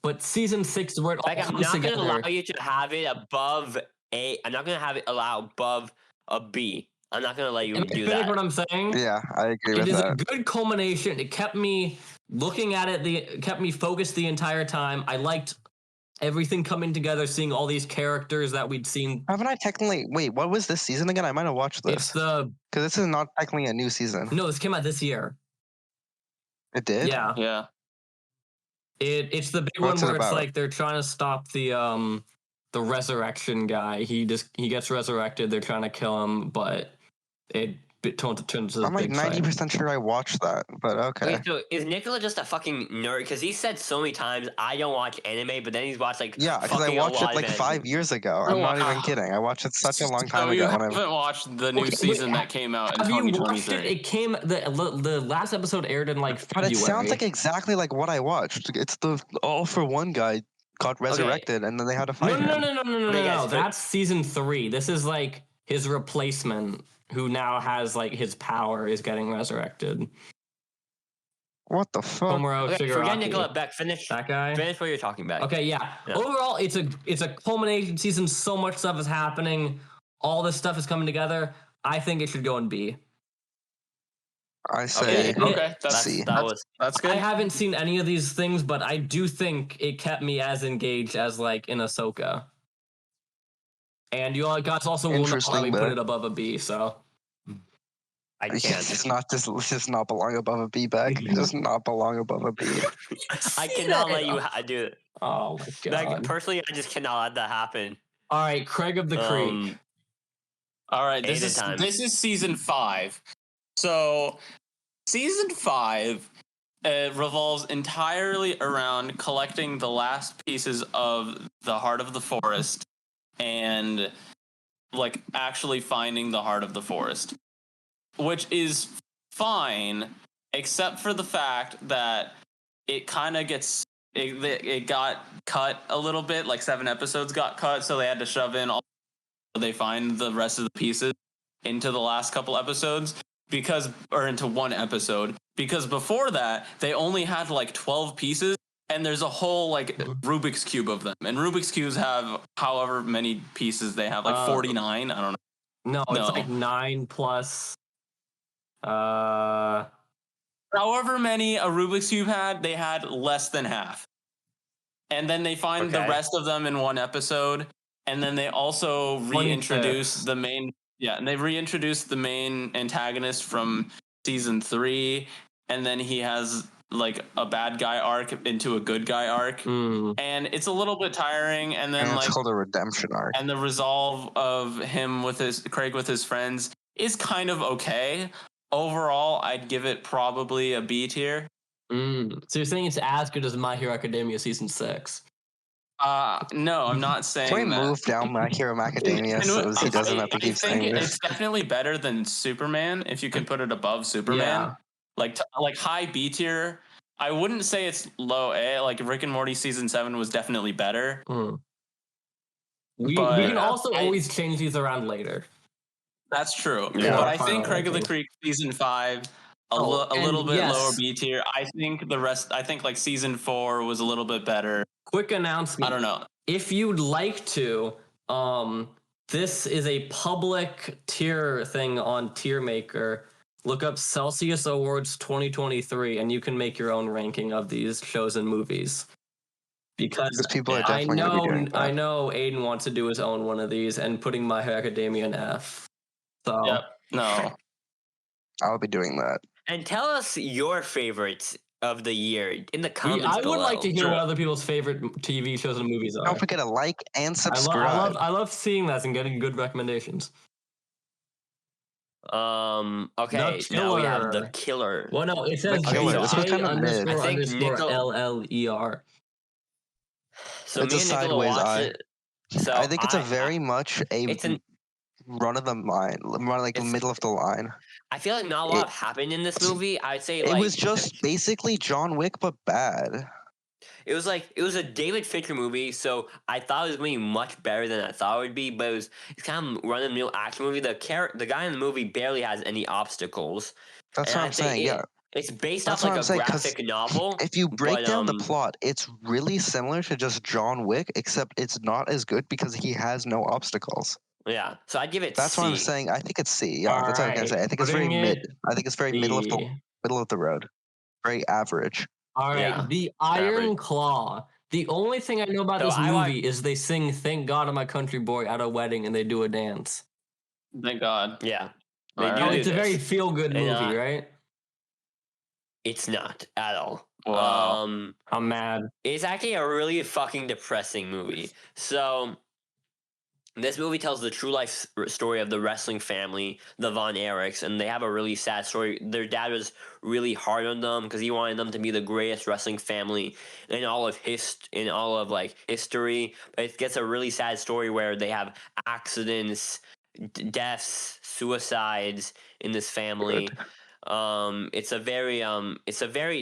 but season 6 is where it all comes together. I'm not going to allow you to have it above A. I'm not going to have it allow above a B. I'm not going to let you do that. What I'm saying? Yeah, I agree with that. It is a good culmination. It kept me looking at it. It kept me focused the entire time. I liked everything coming together, seeing all these characters that we'd seen. Haven't I technically... Wait, what was this season again? I might have watched this. It's the... Because this is not technically a new season. No, this came out this year. It did? Yeah. Yeah. It's the big one where it's like they're trying to stop the resurrection guy. He gets resurrected. They're trying to kill him, but it turns into I'm like 90% sure I watched that, but okay. Wait, so is Nicola just a fucking nerd? Because he said so many times, I don't watch anime, but then he's watched like because I watched it like 5 years ago. I'm not even kidding. I watched it such a long time ago. You haven't watched the new season that came out in 2023. It came the last episode aired in like February. But it sounds like exactly like what I watched. It's the All for One guy got resurrected, and then they had to fight him. No. That's season 3. This is like his replacement, who now has like his power, is getting resurrected. What the fuck? Forget Nicola Beck. Finish that guy. Finish what you're talking about. Okay, yeah. Overall, it's a culmination season. So much stuff is happening. All this stuff is coming together. I think it should go in B. I say that's C. That's good. I haven't seen any of these things, but I do think it kept me as engaged as like in Ahsoka. And you guys also will not let me put it above a B, so I can't. This does not belong above a B bag. It does not belong above a B. I cannot let you do it. Oh my god. Like, personally, I just cannot let that happen. All right, Craig of the Creek. All right, this is season 5. So season 5 revolves entirely around collecting the last pieces of the Heart of the Forest and like actually finding the Heart of the Forest, which is fine, except for the fact that it kind of it got cut a little bit. Like 7 episodes got cut, so they had to shove in all. They find the rest of the pieces into the last couple episodes into one episode, because before that they only had like 12 pieces. And there's a whole like Rubik's Cube of them. And Rubik's Cubes have however many pieces they have, like 49. I don't know. No, it's like 9 plus. However many a Rubik's Cube had, they had less than half. And then they find the rest of them in one episode. And then they also reintroduce the main. Yeah, and they reintroduced the main antagonist from season 3. And then he has like a bad guy arc into a good guy arc, and it's a little bit tiring. And then it's called a redemption arc. And the resolve of him with Craig with his friends is kind of okay. Overall, I'd give it probably a B tier. So you're saying it's as good as My Hero Academia season 6? No, I'm not saying Can we that. move down My Hero Macadamia so he doesn't have to I keep think saying this? it's definitely better than Superman if you can put it above Superman. Yeah. Like high B tier. I wouldn't say it's low A. Like Rick and Morty season 7 was definitely better. We can also always change these around later. That's true. Yeah. But I think Craig of the Creek season 5 a little bit lower B tier. I think the rest. I think like season 4 was a little bit better. Quick announcement. I don't know. If you'd like to, this is a public tier thing on Tier Maker. Look up Celsius Awards 2023, and you can make your own ranking of these shows and movies. Because people are definitely gonna be doing that. I know Aiden wants to do his own one of these and putting My Hero Academia in F. So Yep. No. I'll be doing that. And tell us your favorites of the year in the comments I would below. like to hear what other people's favorite TV shows and movies are. Don't forget to like and subscribe. I love seeing that and getting good recommendations. Okay, now we have The Killer. Well, no, it says J__LLER. So it's me a and Nicola sideways watched eye. it. So I think it's a very much a run of the line, middle of the line. I feel like not a lot happened in this movie. I'd say it was just basically John Wick, but bad. It was a David Fincher movie, so I thought it was going to be much better than I thought it would be. But it's kind of run of the mill action movie. The guy in the movie barely has any obstacles. That's what I'm saying. Yeah, it's based off like a graphic novel. If you break down the plot, it's really similar to just John Wick, except it's not as good because he has no obstacles. Yeah, so I'd give it That's C. what I'm saying. I think it's C. Yeah, that's what I'm gonna say. I think it's very mid. I think it's very middle of the road. Very average. All right, The Iron Claw. The only thing I know about this movie is they sing "Thank God I'm a Country Boy" at a wedding and they do a dance. Thank God. Yeah, it's a very feel-good movie, right? It's not at all. Wow. I'm mad. It's actually a really fucking depressing movie. So this movie tells the true life story of the wrestling family, the Von Erichs, and they have a really sad story. Their dad was really hard on them because he wanted them to be the greatest wrestling family in all of history. But it gets a really sad story where they have accidents, deaths, suicides in this family. It's a very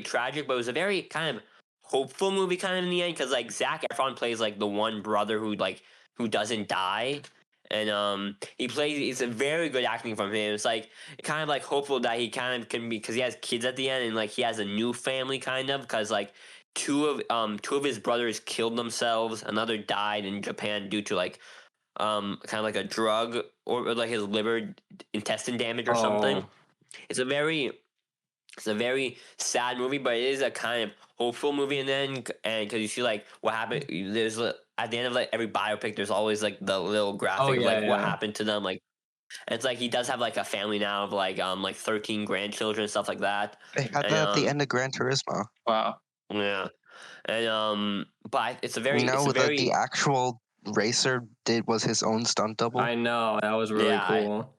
tragic, but it was a very kind of hopeful movie kind of in the end because like Zac Efron plays like the one brother who doesn't die, and he's a very good acting from him. It's like kind of like hopeful that he kind of can be because he has kids at the end and like he has a new family kind of because like two of his brothers killed themselves, another died in Japan due to like kind of like a drug or like his liver intestine damage or something. It's a very sad movie, but it is a kind of hopeful movie. And because you see like what happened, there's at the end of like every biopic, there's always like the little graphic of what happened to them. Like, and it's like he does have like a family now of like 13 grandchildren and stuff like that. They had that at the end of Gran Turismo. Wow. Yeah, and but it's a very the actual racer was his own stunt double. I know, that was really cool.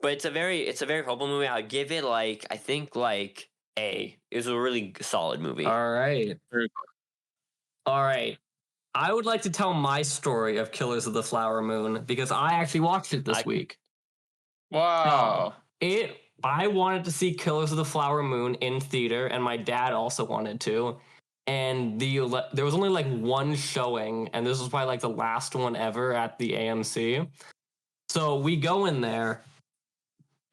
But it's a very hopeful movie. I'll give it like I think like A. It was a really solid movie. All right. I would like to tell my story of Killers of the Flower Moon because I actually watched it this week. Wow. I wanted to see Killers of the Flower Moon in theater, and my dad also wanted to. And there was only like one showing, and this was probably like the last one ever at the AMC. So we go in there.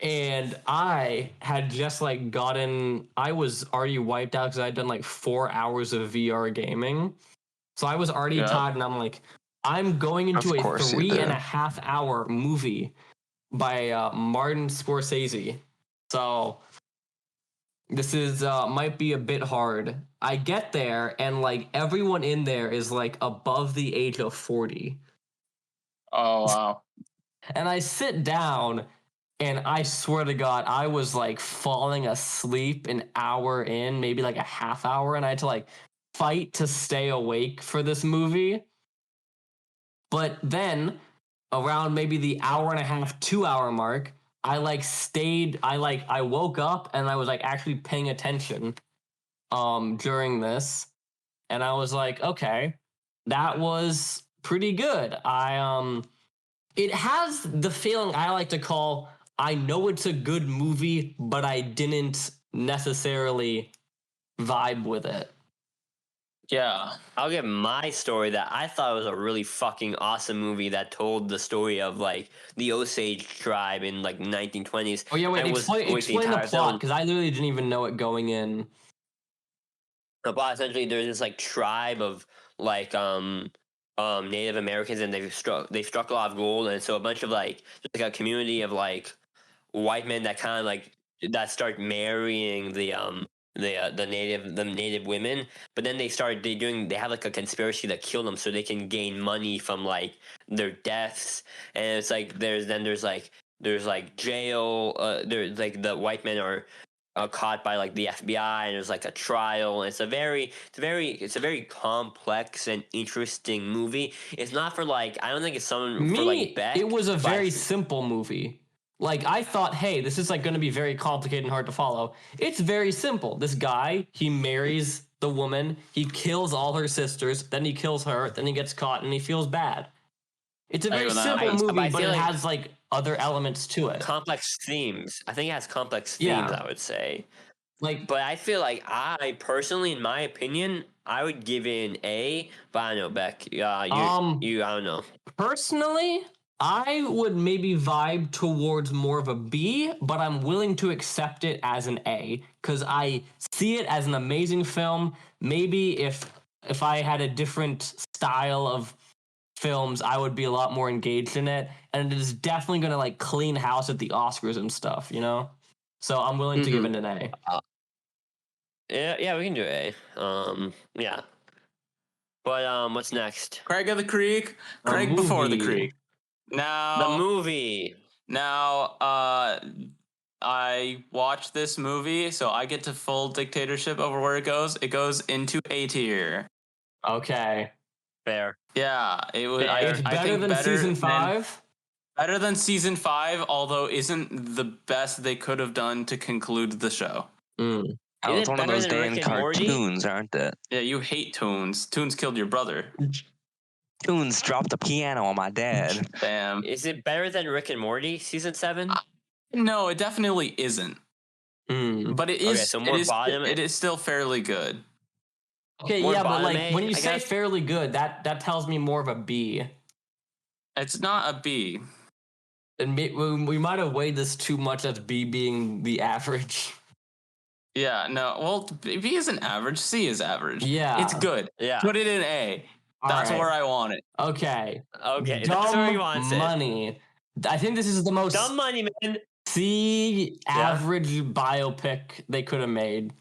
And I had just like I was already wiped out because I had done like 4 hours of VR gaming. So I was already tired, and I'm like, I'm going into a 3.5 hour movie by Martin Scorsese. So this is might be a bit hard. I get there, and like everyone in there is like above the age of 40. Oh, wow. And I sit down. And I swear to God, I was like falling asleep an hour in, maybe like a half hour, and I had to like fight to stay awake for this movie. But then around maybe the 1.5, 2 hour mark, I woke up and I was like actually paying attention during this. And I was like, okay, that was pretty good. It has the feeling I like to call, I know it's a good movie, but I didn't necessarily vibe with it. Yeah. I'll give my story that I thought was a really fucking awesome movie that told the story of like the Osage tribe in like 1920s. Oh yeah, wait, And explain the plot, because I literally didn't even know it going in. The plot, essentially, there's this like tribe of like Native Americans, and they struck a lot of gold, and so a bunch of like just like a community of like white men that kind of like that start marrying the native women, but then they have like a conspiracy to kill them so they can gain money from like their deaths, and it's like there's like jail, there's like the white men are caught by like the FBI, and there's like a trial. And it's a very complex and interesting movie. It's not for like, I don't think it's someone for like Beck. It was a very simple movie. Like, I thought, hey, this is like going to be very complicated and hard to follow. It's very simple. This guy, he marries the woman, he kills all her sisters, then he kills her, then he gets caught, and he feels bad. It's a very simple movie, but it has like other elements to it. Complex themes. I think it has complex themes, I would say. Like, but I feel like I personally, in my opinion, I would give it an A. But I don't know, Beck. I don't know. Personally, I would maybe vibe towards more of a B, but I'm willing to accept it as an A because I see it as an amazing film. Maybe if I had a different style of films, I would be a lot more engaged in it, and it is definitely going to like clean house at the Oscars and stuff, you know? So I'm willing to give it an A. Yeah, we can do A. Yeah. But what's next? Craig of the Creek. Craig before the Creek. Now the movie. Now, I watched this movie, so I get to full dictatorship over where it goes. It goes into A tier. Okay. Fair. Yeah, it was. It's better than season 5. Better than season 5, although isn't the best they could have done to conclude the show. Oh, it's one of those damn cartoons, aren't it? Yeah, you hate Toons. Toons killed your brother. Toons dropped the piano on my dad. Damn. Is it better than Rick and Morty season 7? No, it definitely isn't. But it is. Okay, so more bottom. It is still fairly good. Okay, more yeah, but like A, when you say fairly good, that tells me more of a B. It's not a B. And we might have weighed this too much as B being the average. Yeah, no. Well, B isn't average. C is average. Yeah, it's good. Yeah, put it in A. That's where I want it. Okay. Okay. Dumb That's where you want Money. I think this is the most Dumb Money, man. C average biopic they could have made.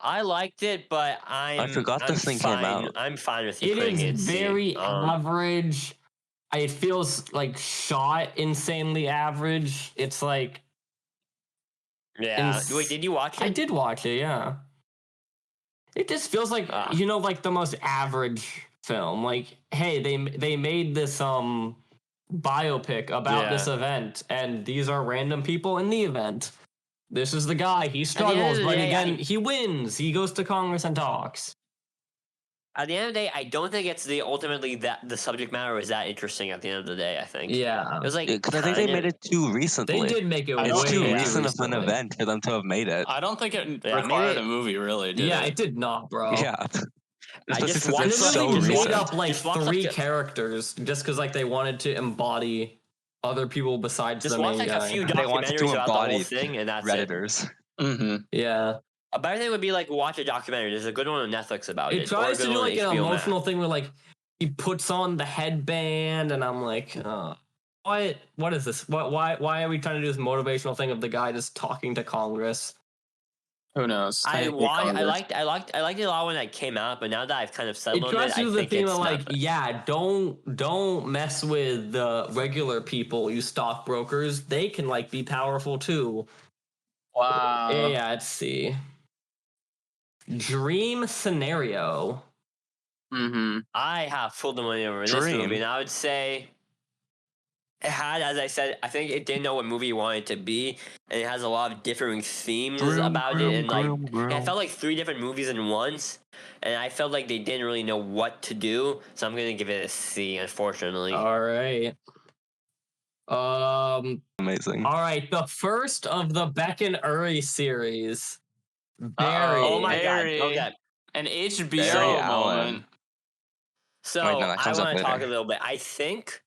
I liked it, but I forgot this thing came out. I'm fine with you. It is very average. It feels like shot insanely average. It's like, yeah. Wait, did you watch it? I did watch it. Yeah. It just feels like like the most average film. Like, hey, they made this biopic about this event, and these are random people in the event. This is the guy. He struggles, but again, he wins. He goes to Congress and talks. At the end of the day, I don't think it's ultimately that the subject matter is that interesting. At the end of the day, I think. Yeah, it was like because I think they made it too recently. They did make it. It's too recent of an event for them to have made it. I don't think it required a movie, really. Did it did not, bro. Yeah. I just made up like 3 characters just because like they wanted to embody other people besides the main guy. Just watch like a few documentaries about the whole thing, and that's Redditors. It. Yeah. A better thing would be like watch a documentary. There's a good one on Netflix about it. It tries to do like an emotional thing where like he puts on the headband, and I'm like, what is this? Why are we trying to do this motivational thing of the guy just talking to Congress? Who knows? I liked it a lot when that came out, but now that I've kind of settled on it, tries to do the theme of like, don't mess with the regular people, you stockbrokers. They can like be powerful too. Wow. Yeah, let's see. Dream scenario. I have full money over this movie, and I would say it had, as I said, I think it didn't know what movie it wanted to be, and it has a lot of different themes about it, and it felt like 3 different movies in once, and I felt like they didn't really know what to do, so I'm gonna give it a C, unfortunately. All right. Amazing. All right, the first of the Beck and Uri series. Barry. Oh my god. Barry. Okay. An Barry HBO Allen. moment. So Wait, no, that I comes up want to talk a later. little bit. I think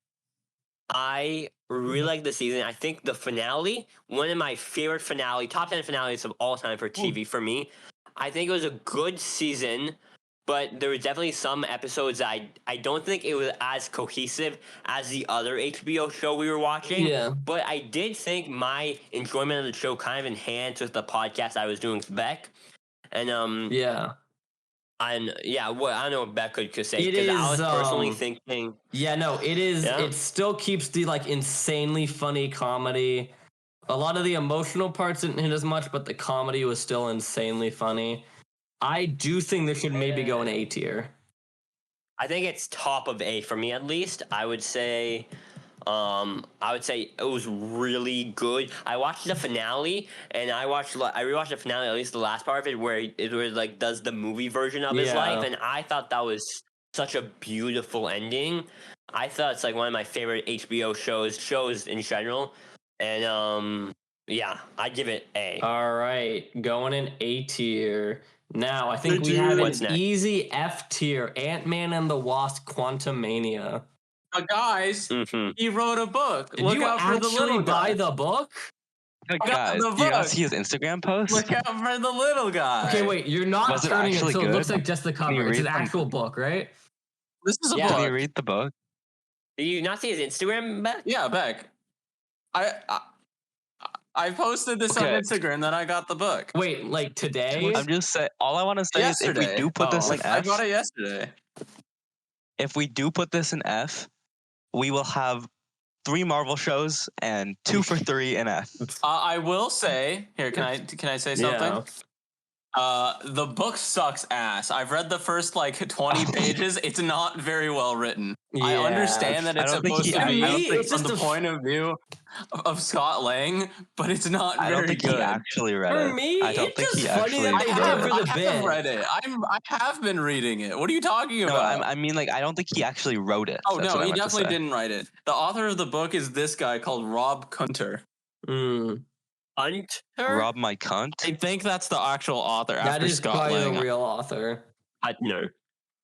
I really like the season. I think the finale, one of my favorite top 10 finales of all time for TV for me. I think it was a good season, but there was definitely some episodes that I don't think it was as cohesive as the other HBO show we were watching. Yeah. But I did think my enjoyment of the show kind of enhanced with the podcast I was doing with Beck. And Yeah. and yeah, what I don't know what Beck could say, It because I is, was personally thinking. Yeah, no, it is. Yeah. It still keeps the like insanely funny comedy. A lot of the emotional parts didn't hit as much, but the comedy was still insanely funny. I do think this should maybe go in A tier. I think it's top of A for me, at least. I would say it was really good. I watched the finale, and I rewatched the finale, at least the last part of it, where it was like does the movie version of his Yeah. life, and I thought that was such a beautiful ending. I thought it's like one of my favorite HBO shows in general, and yeah, I give it A. All right, going in A tier. Now, I think we A have tier. What's an next? easy F tier. Ant-Man and the Wasp: Quantumania. Guys, Mm-hmm. he wrote a book. Did Look you out for the actually little buy guy. the book? Guys, the do you not book. see his Instagram post? Look out for the little guy. Okay, wait, you're not Was it turning it, actually so it looks good? like just the you cover. It's read an them? actual book, right? This is a Yeah. book. Can you read the book? Did you not see his Instagram, Beck? Yeah, Beck. I posted this on Okay. Instagram that I got the book. Wait, like today? I'm just saying. All I want to say is, if we do put this in I F, got it yesterday. if we do put this in F, we will have 3 Marvel shows and 2 for 3 in F. I will say here. Can I say something? Yeah. The book sucks ass. I've read the first like 20 pages. It's not very well written. I Yeah. understand that I it's don't think supposed he- to be I don't think- it's from just the point of view of Scott Lang, but it's not I very don't think good. he actually read For it. me, I don't it's think just he funny actually that they read did it it. for the I bit. have read it. I have been reading it. What are you talking No, about? I mean, like, I don't think he actually wrote it. Oh That's no, what I he meant to definitely say. didn't write it. The author of the book is this guy called Rob Kunter. Mm, Hunter? Rob my cunt. I think that's the actual author that after is Scott probably Lang. the real author. No.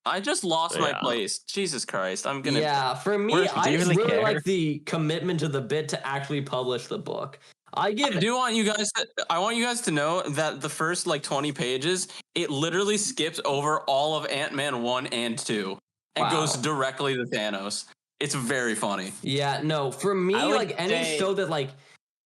I just lost my Yeah. place. Jesus Christ. I'm gonna Yeah, for me, Where's- I do you just really really care? like the commitment to the bit to actually publish the book. I give I want you guys to know that the first like 20 pages, it literally skips over all of Ant-Man 1 and 2 and Wow. goes directly to Thanos. It's very funny. Yeah, no, for me, I would like any say- show that like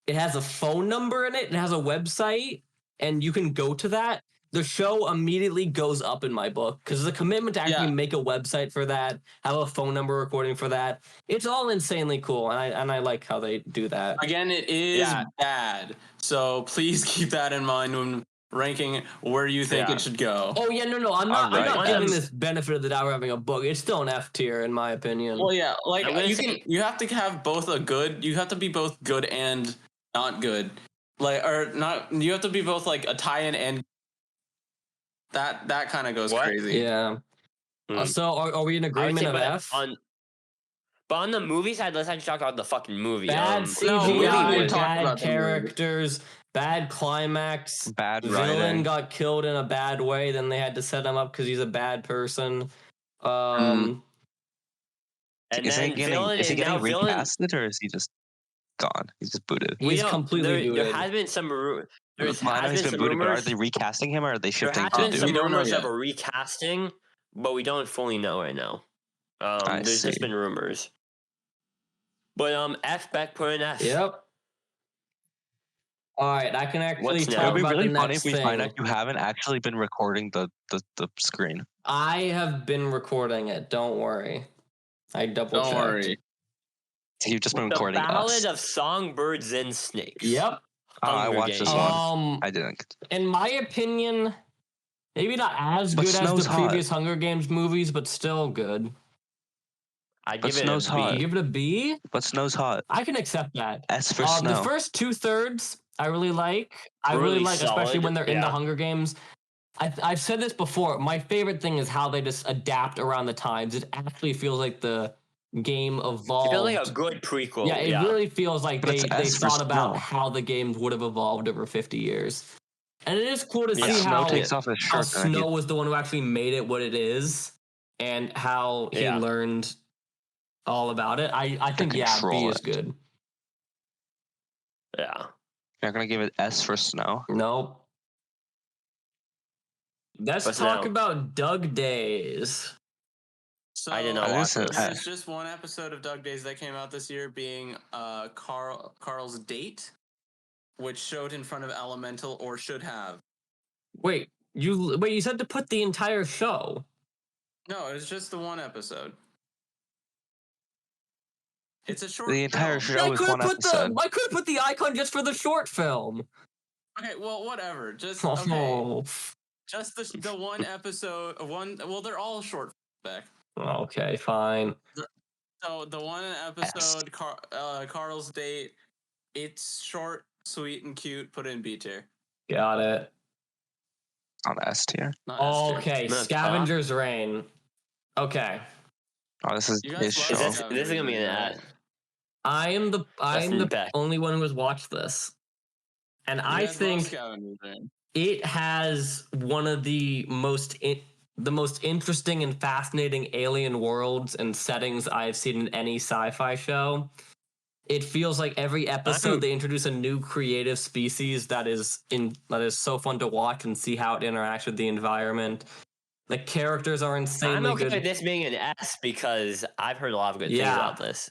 it has a phone number in it, it has a website, and you can go to that, the show immediately goes up in my book because there's a commitment to actually Yeah. make a website for that, have a phone number recording for that. It's all insanely cool, and I like how they do that. Again, it is Yeah. bad. So please keep that in mind when ranking where you think Yeah. it should go. Oh yeah, no, I'm not Alright, giving F. this benefit of the doubt for having a book. It's still an F tier in my opinion. Well, yeah, like I'm gonna you have to have both you have to be both good and not good. Like, or not, you have to be both like a tie-in and that kind of goes What? crazy. Yeah. Hmm. So are we in I would agreement say, of but F? on the movie side, let's actually talk about the fucking movie. Bad no, CGI, we haven't talked bad about the movie. characters, bad climax. Bad Villain writing. got killed in a bad way. Then they had to set him up because he's a bad person. And Is then he getting villain recasted, or is he just gone? He's just booted. He's completely there booted. has been some there's Well, I know has he's been been some booted, but are rumors. they recasting him, or are they There shifting has to been do? some We don't know rumors of yet. a recasting, but we don't fully know right now. I There's just see. been rumors. But F Beck put an F. Yep. All right, I can actually What's It talk would be about really the funny next if we thing. find out you haven't actually been recording the screen. I have been recording it. Don't worry. I double checked. Don't worry. So you've just been The recording Ballad us. of Songbirds and Snakes. Yep. I Hunger watched this Games. one. I didn't. In my opinion, maybe not as But good as Snow's the hot. previous Hunger Games movies, but still good. I'd But give it a Snow's hot. You B. give it a B? But Snow's hot. I can accept that. S for The Snow. first 2/3 I really like. I really Really like, especially solid, when they're in the yeah. Hunger Games. I've said this before. My favorite thing is how they just adapt around the times. It actually feels like the game It evolved. feels like a good prequel. Yeah, it really feels like But it's they S for thought about Snow. how the games would have evolved over 50 years. And it is cool to Yeah. see Snow how takes off his shirt. Snow was the one who actually made it what it is and how he Yeah. learned all about it. I think, yeah, B control is it. good. Yeah. You're gonna give it S for Snow. Nope. Let's What's talk now? about Doug Days. So I did not watch this. there's just one episode of Doug Days that came out this year, being Carl's date, which showed in front of Elemental, or should have. Wait, you said to put the entire show. No, it was just the one episode. It's a short. The entire film. show is one episode. I could have put the icon just for the short film. Okay, well, whatever. Just okay. Oh, Just the one episode. One. Well, they're all short. Back. okay, fine. So the one episode, Carl's date. It's short, sweet, and cute. Put in B tier. Got it. On S tier. Not S tier. Okay, No, Scavenger's Reign. Okay. Oh, this is You his guys show. love This is gonna be an S. I'm the best. only one who has watched this. And You I guys love think Scavenger's Reign. it has one of the most interesting and fascinating alien worlds and settings I've seen in any sci-fi show. It feels like every episode they introduce a new creative species that is so fun to watch and see how it interacts with the environment. The characters are insanely I'm okay good. with this being an S because I've heard a lot of good things about this.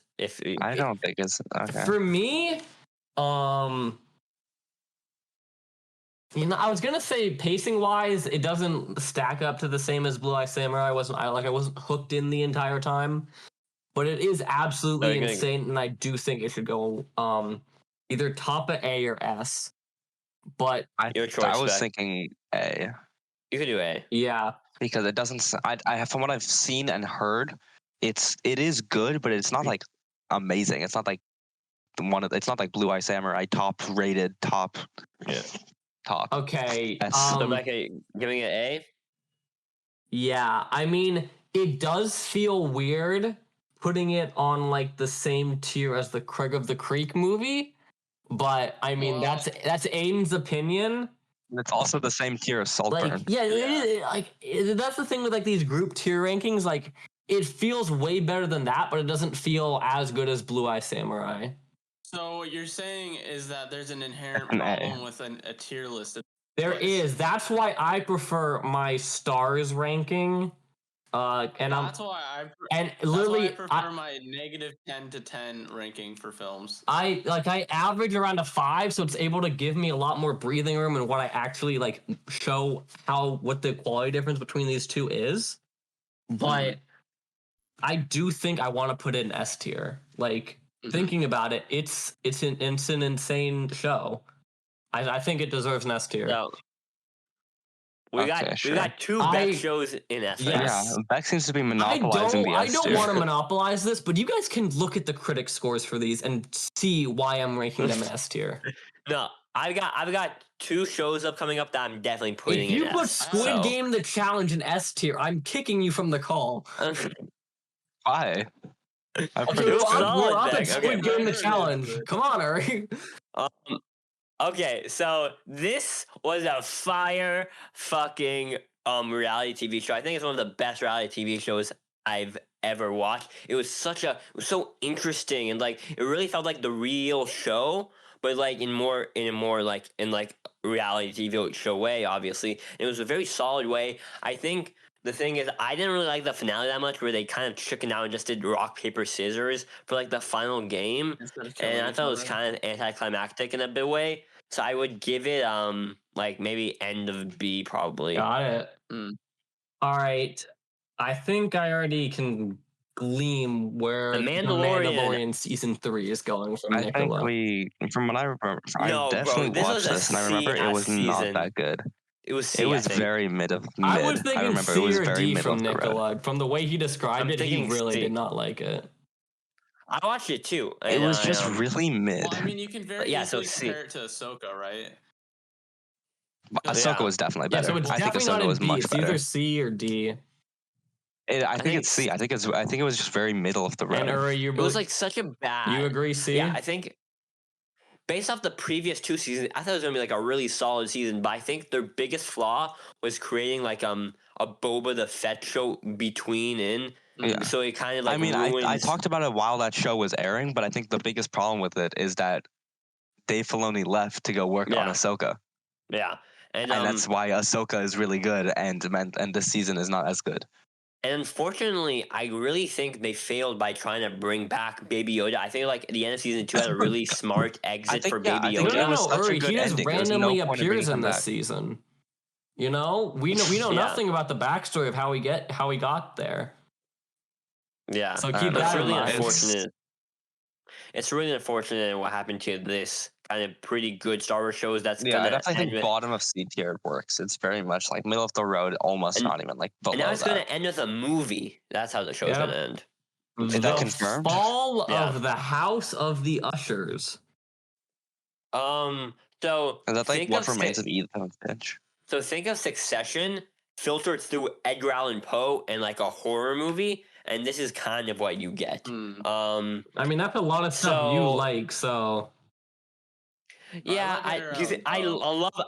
I don't think it's okay. For me, I was gonna say pacing wise, it doesn't stack up to the same as Blue Eye Samurai. I wasn't hooked in the entire time, but it is absolutely insane, and I do think it should go either top of A or S. But Your choice, I was Beck. thinking A You could do A. yeah, because it doesn't. I from what I've seen and heard, it is good, but it's not like amazing. It's not like it's not like Blue Eye Samurai top rated top. Yeah. Top. okay. So Becca, giving it A? Yeah, I mean, it does feel weird putting it on like the same tier as the Craig of the Creek movie, but I mean that's Aiden's opinion. And it's also the same tier as Saltburn. Like, that's the thing with like these group tier rankings. Like, it feels way better than that, but it doesn't feel as good as Blue Eye Samurai. So what you're saying is that there's an inherent An A. problem with a tier list. There is. That's why I prefer my stars ranking. That's why I prefer my -10 to 10 ranking for films. I average around a 5, so it's able to give me a lot more breathing room and what I actually like show what the quality difference between these two is. But I do think I want to put it in S tier. Like, thinking about it, it's an insane show. I think it deserves an S tier. So, we got two Beck shows in S. Yes. Yeah, Beck seems to be monopolizing the S I don't tier. want to monopolize this, but you guys can look at the critic scores for these and see why I'm ranking them in S tier. No, I've got two shows coming up that I'm definitely putting If you in put S. Squid Game the Challenge in S tier, I'm kicking you from the call. Why? Okay, we're up at Squid Game the Challenge. Come on, Ari. Okay, so this was a fire fucking reality TV show. I think it's one of the best reality TV shows I've ever watched. It was so interesting, and like it really felt like the real show, but like in a more like reality TV show way, obviously. And it was a very solid way. I think the thing is, I didn't really like the finale that much, where they kind of chickened out and just did rock, paper, scissors for like the final game. And I thought it was kind of anticlimactic in a bit way. So I would give it like maybe end of B probably. Got it. All right. I think I already can glean where The the Mandalorian season 3 is going from I Nicola. think from what I remember, I No, bro, definitely this watched was a this, and I remember it was not season. that good. It was C. It was I think. very mid. I was thinking remember C it was or very D middle from of the road. Nicola. From the way he described I'm it, he thinking really C. did not like it. I watched it too. It and was I, just really mid. Well, I mean, you can very Yeah, so easily C. compare it to Ahsoka, right? Ahsoka Yeah. was definitely Yeah, better. so it's I think definitely not Ahsoka in was B. much It's better. either C or D. I think think it's C. I think it was just very middle of the road. And Uri, It was like such a bad. you agree C? Yeah, I think based off the previous 2 seasons, I thought it was gonna be like a really solid season. But I think their biggest flaw was creating like a Boba the Fett show between in. Yeah. So it kind of like I mean, I ruins. talked about it while that show was airing, but I think the biggest problem with it is that Dave Filoni left to go work on Yeah. Ahsoka, Yeah, and that's why Ahsoka is really good, and this season is not as good. And unfortunately, I really think they failed by trying to bring back Baby Yoda. I think like the end of season 2 had a really smart exit for Baby I think Yoda. it was such a Uri, good he just ending. There's no randomly point in bringing appears in him this back. season. You know, we know Yeah. nothing about the backstory of how he got there. Yeah, So I keep don't know. it's that in really mind. unfortunate. It's really unfortunate what happened to this kind of pretty good Star Wars shows. That's Yeah, gonna that's I think end with, bottom of C tier works. It's very much like middle of the road, almost And- not even like below and now it's that. gonna end with a movie. That's how the show's Yep. gonna end. Is that The confirmed? fall Yeah. of the House of the Ushers. So Is that like think what of remains of Ethan Finch? So think of Succession filtered through Edgar Allan Poe and like a horror movie, and this is kind of what you get. I mean, that's a lot of stuff you like, so Yeah, I like Edgar Allan Poe.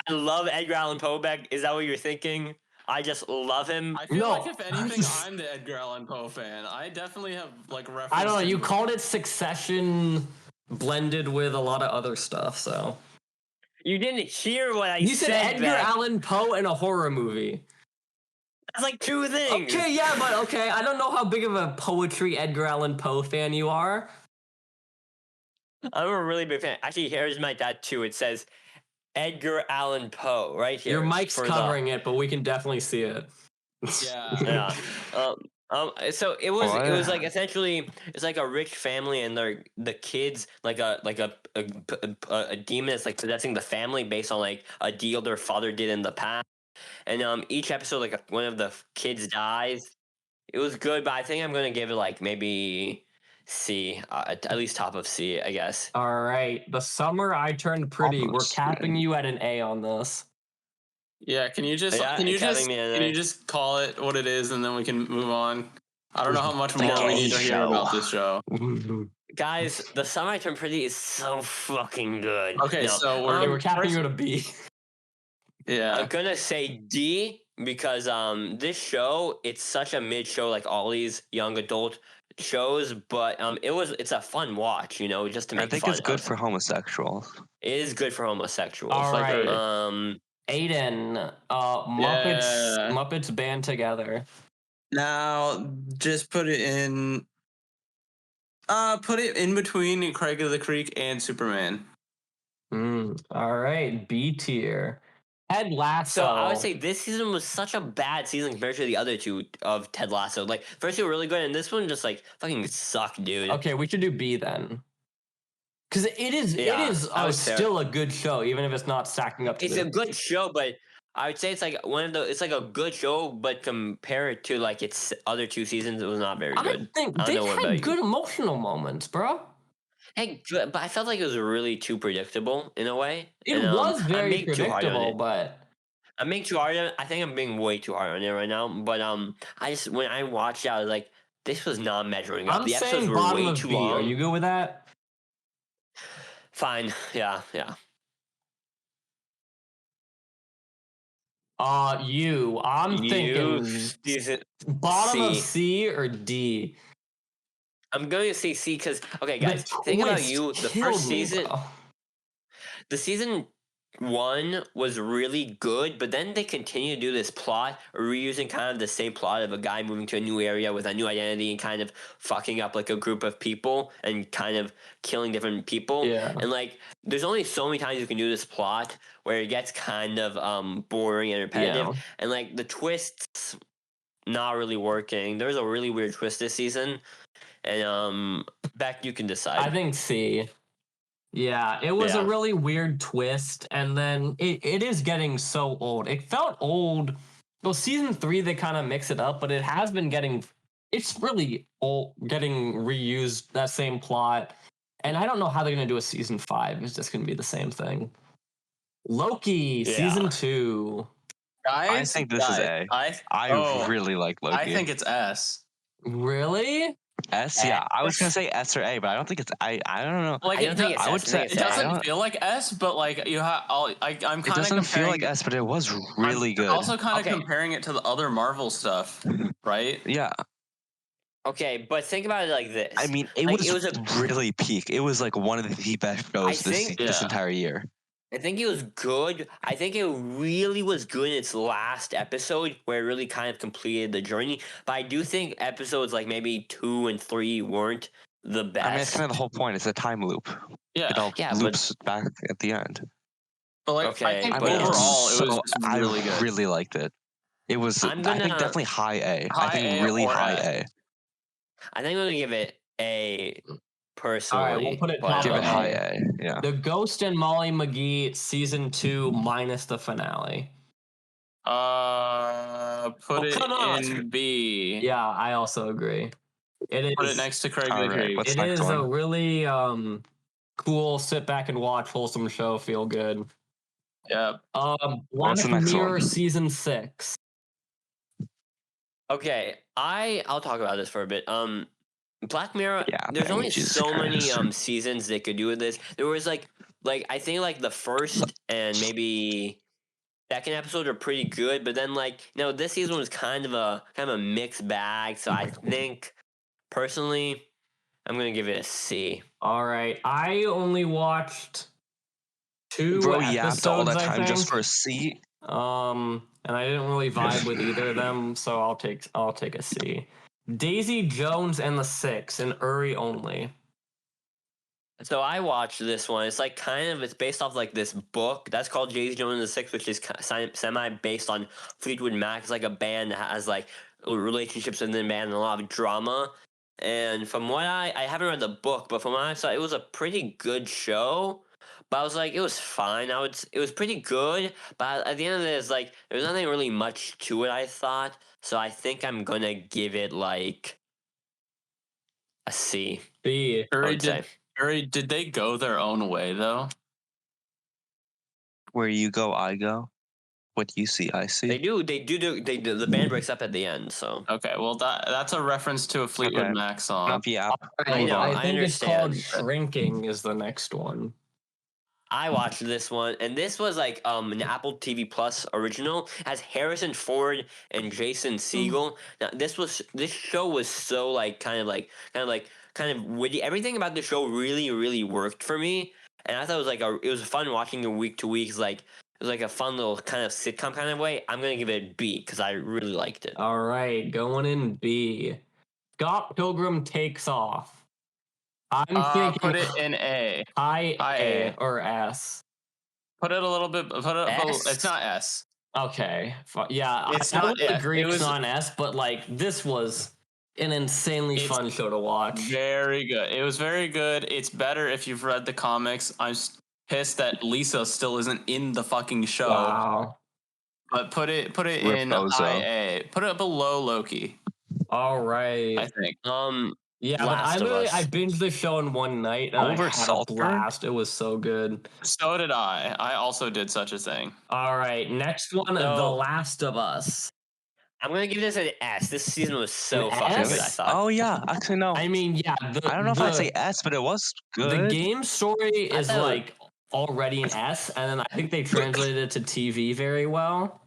I love Edgar Allan Poe. Beck, is that what you're thinking? I just love him. I feel No. like if anything, I'm the Edgar Allan Poe fan. I definitely have like reference. I don't know. You him. called it Succession blended with a lot of other stuff, so You didn't hear what I you said Edgar Beck. Allan Poe in a horror movie. That's like 2 things. Okay, yeah, but okay. I don't know how big of a poetry Edgar Allan Poe fan you are. I'm a really big fan. Actually, here's my tattoo. It says Edgar Allan Poe right here. Your mic's covering it, but we can definitely see it. Yeah. Yeah. So it was like essentially it's like a rich family and the kids like a demon that's like possessing the family based on like a deal their father did in the past. And each episode like one of the kids dies. It was good, but I think I'm gonna give it like maybe C, at least top of C, I guess. All right. The summer I turned pretty. Almost, We're capping you at an A on this. Yeah, can you just Yeah, can you Kevin, just man, can you just call it what it is and then we can move on? I don't know how much more Like we a need to hear show. about this show. Guys, the summer I turned pretty is so fucking good. Okay, You know, so Okay, we're we're capping you at a B. yeah. I'm gonna say D because this show it's such a mid show like all these young adult shows, but it's a fun watch, you know, just to make I think fun it's good of. for homosexuals. It is good for homosexuals. All right. Aiden, Muppets band together. Now just put it in between Craig of the Creek and Superman. All right, B tier. Ted Lasso. So I would say this season was such a bad season compared to the other 2 of Ted Lasso. Like first 2 were really good, and this one just like fucking sucked, dude. Okay, we should do B then. Because it is still a good show, even if it's not stacking up to It's a good show, but I would say it's like it's like a good show, but compared to like its other 2 seasons, it was not very good. I think they had good emotional moments, bro. Hey, but I felt like it was really too predictable in a way. It was very predictable, but I'm being too hard on it. I think I'm being way too hard on it right now. But I just when I watched it, I was like, this was not measuring up. The episodes were way too long. Are you good with that? Fine. Yeah. I'm thinking bottom of C or D. I'm going to say C because okay, guys, think about you. The first season, the season 1 was really good, but then they continue to do this plot, reusing kind of the same plot of a guy moving to a new area with a new identity and kind of fucking up like a group of people and kind of killing different people. Yeah. And like, there's only so many times you can do this plot where it gets kind of boring and repetitive, and like the twists not really working. There's a really weird twist this season. And Beck, you can decide. I think C. Yeah, it was a Yeah. really weird twist, and then it is getting so old. It felt old. Well, season 3 they kind of mix it up, but it has been getting. It's really old, getting reused that same plot, and I don't know how they're gonna do a season 5. It's just gonna be the same thing. Loki Yeah. season 2. I think this is A. I really like Loki. I think it's S. Really? S. Yeah, I was gonna say S or A, but I don't think it's. I don't know. Like I don't think it's I would S, I say think it it's A. doesn't feel like S, but like you have. I'm kind of. It doesn't feel like S, but it was really good. Also, kind of Okay. comparing it to the other Marvel stuff, right? Yeah, Okay, but think about it like this. I mean, it Like, was really peak. It was like one of the best shows think- this Yeah. entire year. I think it was good. I think it really was good in its last episode where it really kind of completed the journey. But I do think episodes like maybe 2 and 3 weren't the best. I mean, it's kind of the whole point. It's a time loop. Yeah. It all Yeah, but- loops back at the end. But like, Okay, I think but it's overall it was so- really I good. really liked it. It was. I'm I think gonna- definitely high A. I High think A really or high S. A. I think I'm gonna give it A personally. All right, we'll put it but- top Give of it high A. Yeah. The Ghost and Molly McGee season 2 minus the finale. Put Oh, it come on. in B. Yeah, I also agree. It is. Put it next to Craig All the right, Creep. what's It next is a one? really cool sit back and watch wholesome show. Feel good. Yep. Black What's the next Mirror one? season 6. Okay, I'll talk about this for a bit. Black Mirror. Yeah, there's man, only Jesus so many Christ. seasons they could do with this. There was like I think like the first and maybe second episode are pretty good, but then this season was kind of a mixed bag. So I think personally, I'm gonna give it a C. All right, I only watched 2 Bro episodes. yapped all that I time think. just for a C. And I didn't really vibe with either of them, so I'll take a C. Daisy Jones and the Six and Uri only. So I watched this one. It's it's based off this book that's called Daisy Jones and the Six, which is semi based on Fleetwood Mac. It's like a band that has relationships within the band and a lot of drama. And from what I haven't read the book, but from what I saw, it was a pretty good show. But I was it was fine. It was pretty good. But at the end of it, there was nothing really much to it, I thought. So I think I'm gonna give it a C. B. I would say. Uri, did they go their own way though? Where you go, I go. What you see, I see. They do. The band breaks up at the end. So Okay, well that's a reference to a Fleetwood Okay. Mac song. Not the app. I know, I I think it's called understand. Shrinking is the next one. I watched this one, and this was an Apple TV Plus original. It has Harrison Ford and Jason Segel. Now this show was so kind of witty. Everything about the show really worked for me, and I thought it was fun watching it week to week. It was a fun little kind of sitcom kind of way. I'm gonna give it a B because I really liked it. All right, going in B. Scott Pilgrim Takes Off. I'm thinking Put it in A. high high A A. or S. Put it a little bit. S? It's not S. Okay, yeah, It's I not- would yeah, agree it it's was- not an S, but this was an insanely It's fun show to watch. Very good. It was very good. It's better if you've read the comics. I'm pissed that Lisa still isn't in the fucking show. Wow. But put it Rip in Bozo. high A. Put it below Loki. All right. I think. Yeah, but Last of Us. I binged the show in one night and Over I had Saltburn? a blast. It was so good. So did I. I also did such a thing. All right, next one, The So- Last of Us. I'm gonna give this an S. This season was so An fucking S? good. I thought. Oh yeah, actually no. I mean, yeah, I don't know if I'd say S, but it was the good. game story I is thought- already an S, and then I think they translated it to TV very well.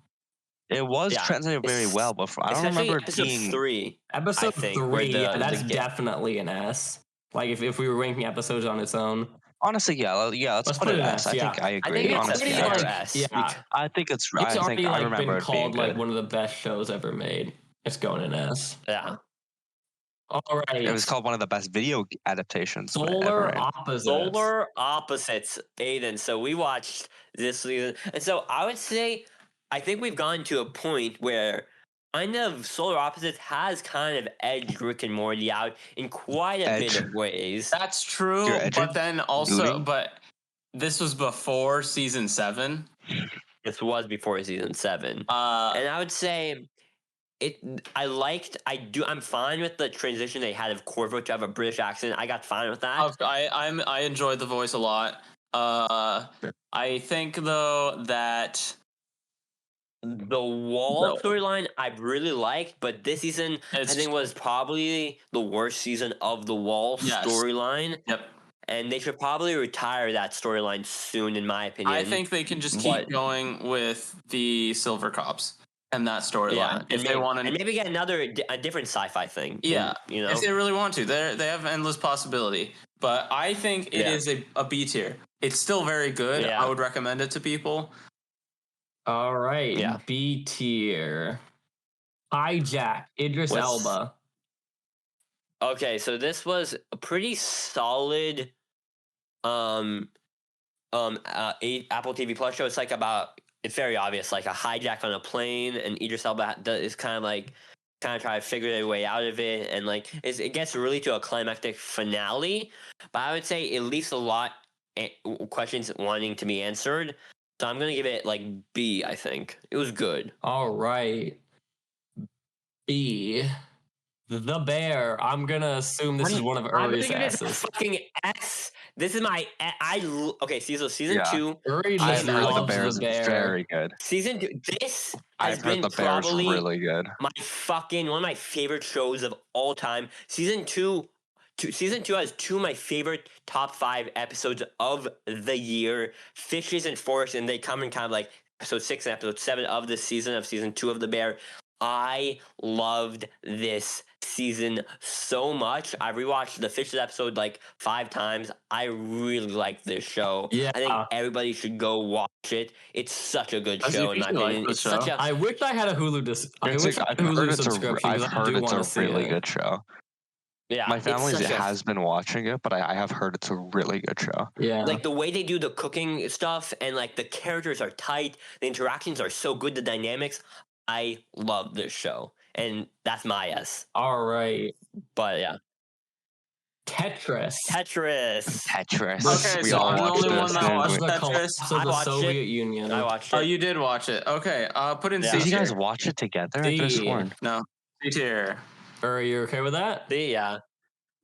It was Yeah. translated very well, but I don't Especially remember it episode being. 3. Episode think, where 3, the- yeah, that's the- definitely an S. If we were ranking episodes on its own. Honestly, yeah, let's put it an S. I think I I agree. think it's honestly, pretty I, much agree. S. yeah, I think it's. it's I think already I remember been it being called good. one of the best shows ever made. It's going in S. Yeah. All right, It was called one of the best video adaptations. ever Solar made. Opposites. Solar Opposites, Aiden. So we watched this season, and so I would say, I think we've gotten to a point where kind of Solar Opposites has kind of edged Rick and Morty out in quite a bit Edge. of ways. That's true, You're edging? but then also, Looting? but this was before season 7. This was before season 7. And I would say I'm fine with the transition they had of Corvo to have a British accent. I got fine with that. I enjoyed the voice a lot. I think though that the Wall storyline I really liked, but this season I think was probably the worst season of the Wall storyline. Yep. And they should probably retire that storyline soon, in my opinion. I think they can just keep going with the Silver Cops and that storyline if they want to, and maybe get a different sci-fi thing. Yeah, you know, if they really want to, they have endless possibility. But I think it is a B tier. It's still very good. Yeah. I would recommend it to people. All right, B tier. Hijack, Idris Elba. Okay, so this was a pretty solid Apple TV Plus show. It's like it's very obvious, like a hijack on a plane, and Idris Elba is kind of trying to figure their way out of it, and it gets really to a climactic finale. But I would say it leaves a lot questions wanting to be answered. So I'm gonna give it B. I think it was good. All right, B. The Bear. I'm gonna assume this is one of Uri's asses. Fucking S. This is my. Season 2. Uri I've heard loves the Bears the Bear. is very good. Season 2. This has I've been heard the Bears probably really good. one of my favorite shows of all time. Season 2 has 2 of my favorite top 5 episodes of the year. Fishes and Forest, and they come in kind of episode 6 and episode 7 of the season 2 of The Bear. I loved this season so much. I rewatched the Fishes episode 5 times. I really like this show. Yeah. I think everybody should go watch it. It's such a good show in my opinion. It's such a. I wish I had a Hulu subscription. I've heard it's a really good show. Yeah, my family has been watching it, but I have heard it's a really good show. Yeah, the way they do the cooking stuff, and the characters are tight, the interactions are so good, the dynamics. I love this show, and that's my S. All right, but yeah, Tetris. Okay, so I'm the only one that watched Tetris. So the Soviet Union. I watched it. Oh, you did watch it. Okay, put in C tier. Did you tier. guys watch it together? I could have sworn. No, C tier. Are you okay with that? Yeah.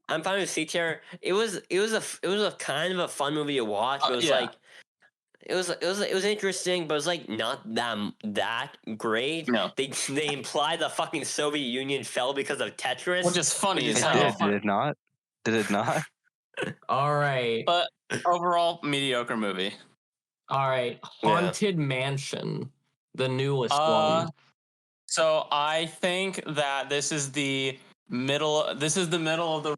I'm fine with C tier. It was a kind of a fun movie to watch. It was it was interesting, but it was not that great. No. They imply the fucking Soviet Union fell because of Tetris. Which is funny as hell. Did it not? Did it not? All right. But overall, mediocre movie. All right. Haunted Mansion. The newest one. So I think that this is the middle of the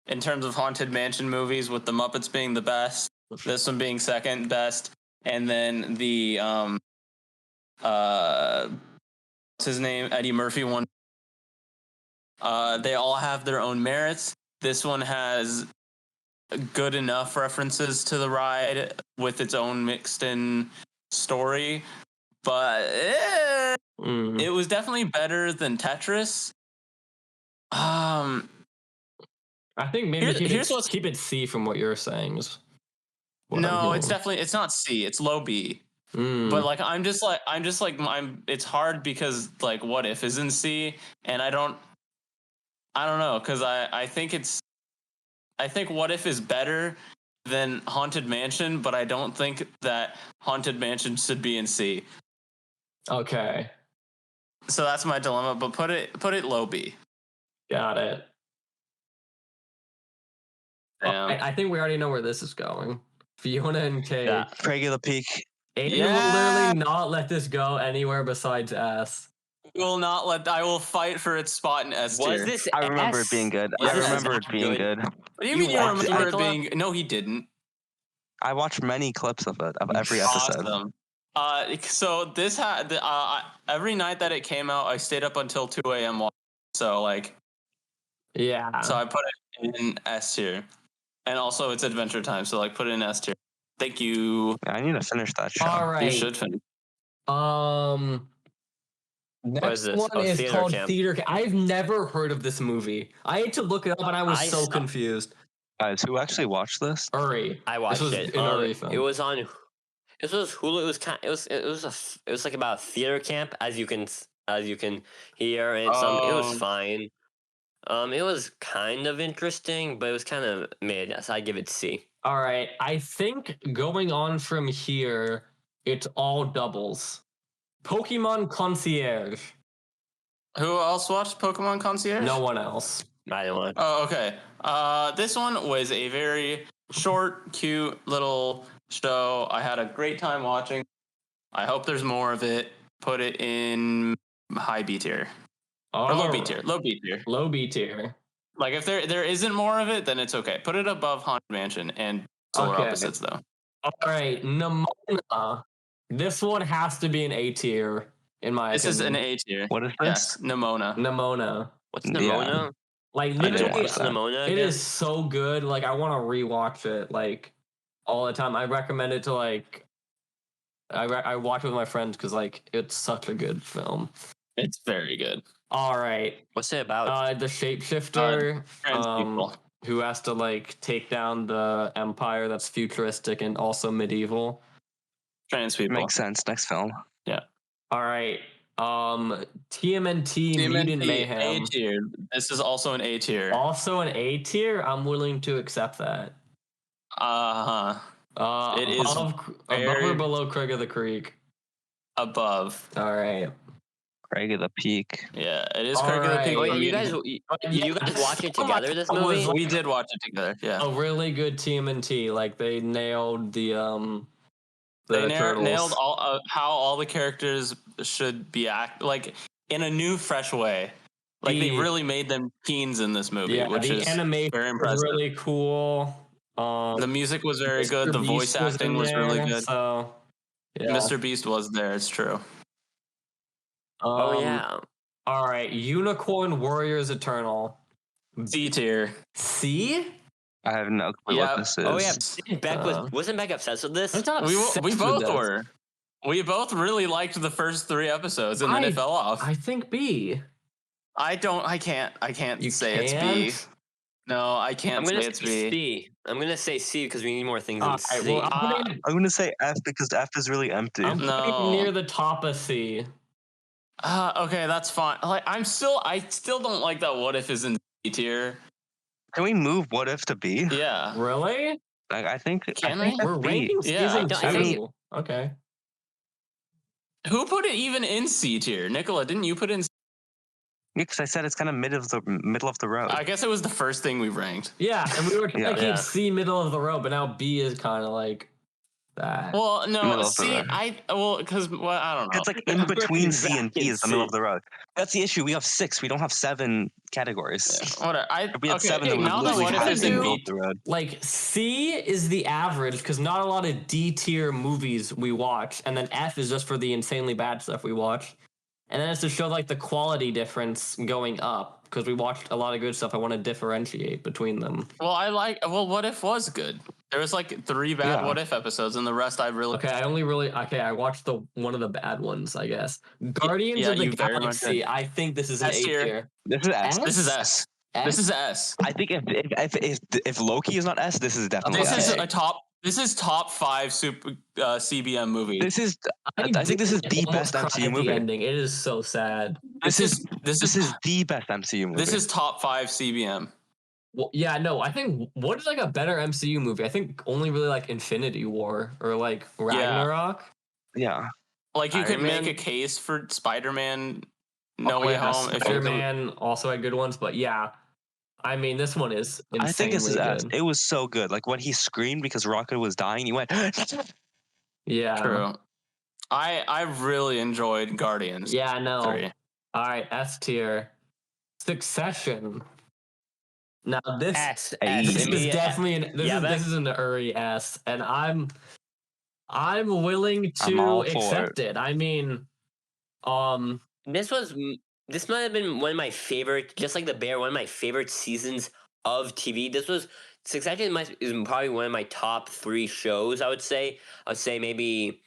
in terms of Haunted Mansion movies, with the Muppets being the best, this one being second best, and then the what's his name, Eddie Murphy one. They all have their own merits. This one has good enough references to the ride with its own mixed in story, but it was definitely better than Tetris. I think maybe keep it C from what you're saying. No, it's not C. It's low B. But it's hard because What If is in C, and I don't know, because I think What If is better than Haunted Mansion, but I don't think that Haunted Mansion should be in C. Okay. So that's my dilemma, but put it low B. Got it. I think we already know where this is going. Fiona and Kate. Yeah. Regular peak. Aiden will literally not let this go anywhere besides S. I will fight for its spot in S tier. Was this I remember it being good. I remember it being good. What do you mean you remember it being? No, he didn't. I watched many clips of it, of every episode. Awesome. So this had every night that it came out, I stayed up until 2 a.m. So yeah. So I put it in S tier, and also it's Adventure Time. So put it in S tier. Thank you. Yeah, I need to finish that show. All right. You should finish. Next one is called Theater Camp. I've never heard of this movie. I had to look it up, and I was so confused. Guys, who actually watched this? Uri. I watched was it. an Uri film. It was on. This was Hulu. It was like about theater camp, as you can hear, and it was fine. It was kind of interesting, but it was kind of mid. So I give it C. All right, I think going on from here, it's all doubles. Pokemon Concierge. Who else watched Pokemon Concierge? No one else. I don't want. Oh, okay. This one was a very short, cute little show. I had a great time watching. I hope there's more of it. Put it in high B tier. Or low B tier. Low B tier. Low B tier. Like if there isn't more of it, then it's okay. Put it above Haunted Mansion and Solar Opposites, though. All right, Nimona. This one has to be an A tier, in my opinion. This is an A tier. What is this? Yes, Nimona. What's Nimona? Yeah. Like I didn't literally, watch that. Nimona it again? is so good. Like I want to rewatch it like all the time. I recommend it to like. I watch it with my friends because like it's such a good film. It's very good. All right, What's it about? the shapeshifter. Trans people. Who has to like take down the empire that's futuristic and also medieval. Trans people. Makes sense. Next film. All right. TMNT Mutant Mayhem. A tier. This is also an A tier. Also an A tier. I'm willing to accept that. It is above or below Craig of the Creek. Above. All right. Craig of the Peak. Yeah, it is All Craig of the right. Peak. Oh, yeah, you guys watch it together? This movie? We did watch it together. Yeah. A really good TMNT. Like they nailed the They turtles. nailed all how all the characters should be like in a new, fresh way. Like they really made them teens in this movie, Yeah, which the is animation very was impressive. really cool. The music was very Mr. good. The Beast voice acting in was really there, good. So, yeah. Mr. Beast was there. It's true. Oh yeah. All right, Unicorn Warriors Eternal. C tier. C? I have no clue Yeah. what this is. Oh yeah. Wasn't Beck obsessed with this? We both were. We both really liked the first 3 episodes, and then it fell off. I think B. I can't You say it's B. can't? No, I can't I'm gonna say it's say B. C. I'm gonna say C because we need more things than All right, C. well, I'm I'm gonna say F because F is really empty. putting No. near the top of C. Okay, that's fine. Like I still don't like that What If is in C tier. Can we move What If to B? Yeah. Like, Really? I think Can I think We're B. ranking Yeah, season I think- 2. Okay. Who put it even in C tier? Nicola, didn't you put it in C? Because I said it's kind of middle of the road. I guess it was the first thing we ranked. Yeah, and we were trying to keep Yeah. C middle of the road, but now B is kind of like that. Well, Middle no, of the C. road. I don't know. It's like in between C and D is the middle of C. the road. That's the issue. We have 6. We don't have 7 categories. Whatever. If we had 7, then we now would that literally What If have is to in middle B of the road. Like C is the average because not a lot of D tier movies we watch, and then F is just for the insanely bad stuff we watch, and then it's to show like the quality difference going up because we watched a lot of good stuff. I want to differentiate between them. Well, What If was good. There was like 3 bad Yeah. What If episodes, and the rest I really. Okay, I watched one of the bad ones, I guess. Guardians yeah, of the you very much Galaxy. I think this is an S A tier. tier. This is S. This is S. This is S. I think if Loki is not S, this is definitely This S. is a top. This is top 5 super CBM movie. This is I think this is the almost best cried MCU at the movie. ending. It is so sad. This is the best MCU movie. This is top 5 CBM. Well, yeah, no, I think what is like a better MCU movie? I think only really like Infinity War or like Ragnarok. yeah. Like you could Iron Man? make a case for Spider-Man No Way yeah, Home. If Spider you're Man also had good ones, but yeah, I mean this one is insanely I think this is S. good. It was so good. Like when he screamed because Rocket was dying, he went. Yeah, True. I really enjoyed Guardians. Yeah, no. 3. All right, S tier. Succession. Now this S. this S. is definitely Yeah, this is an Uri S, and I'm willing I'm all to for accept it. I mean, This might have been one of my favorite, just like The Bear, one of my favorite seasons of TV. Succession is probably one of my top 3 shows. I would say maybe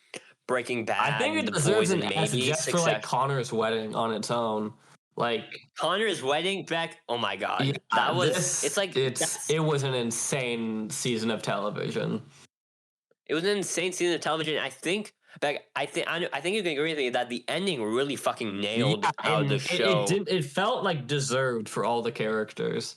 Breaking Bad. I think it The deserves Boys, an and S maybe just for like Connor's wedding on its own. Like Connor's wedding, Beck. Oh my god, yeah, that was. it was an insane season of television. It was an insane season of television. I think, Beck. I think you can agree with me that the ending really fucking nailed how the show. It felt like deserved for all the characters.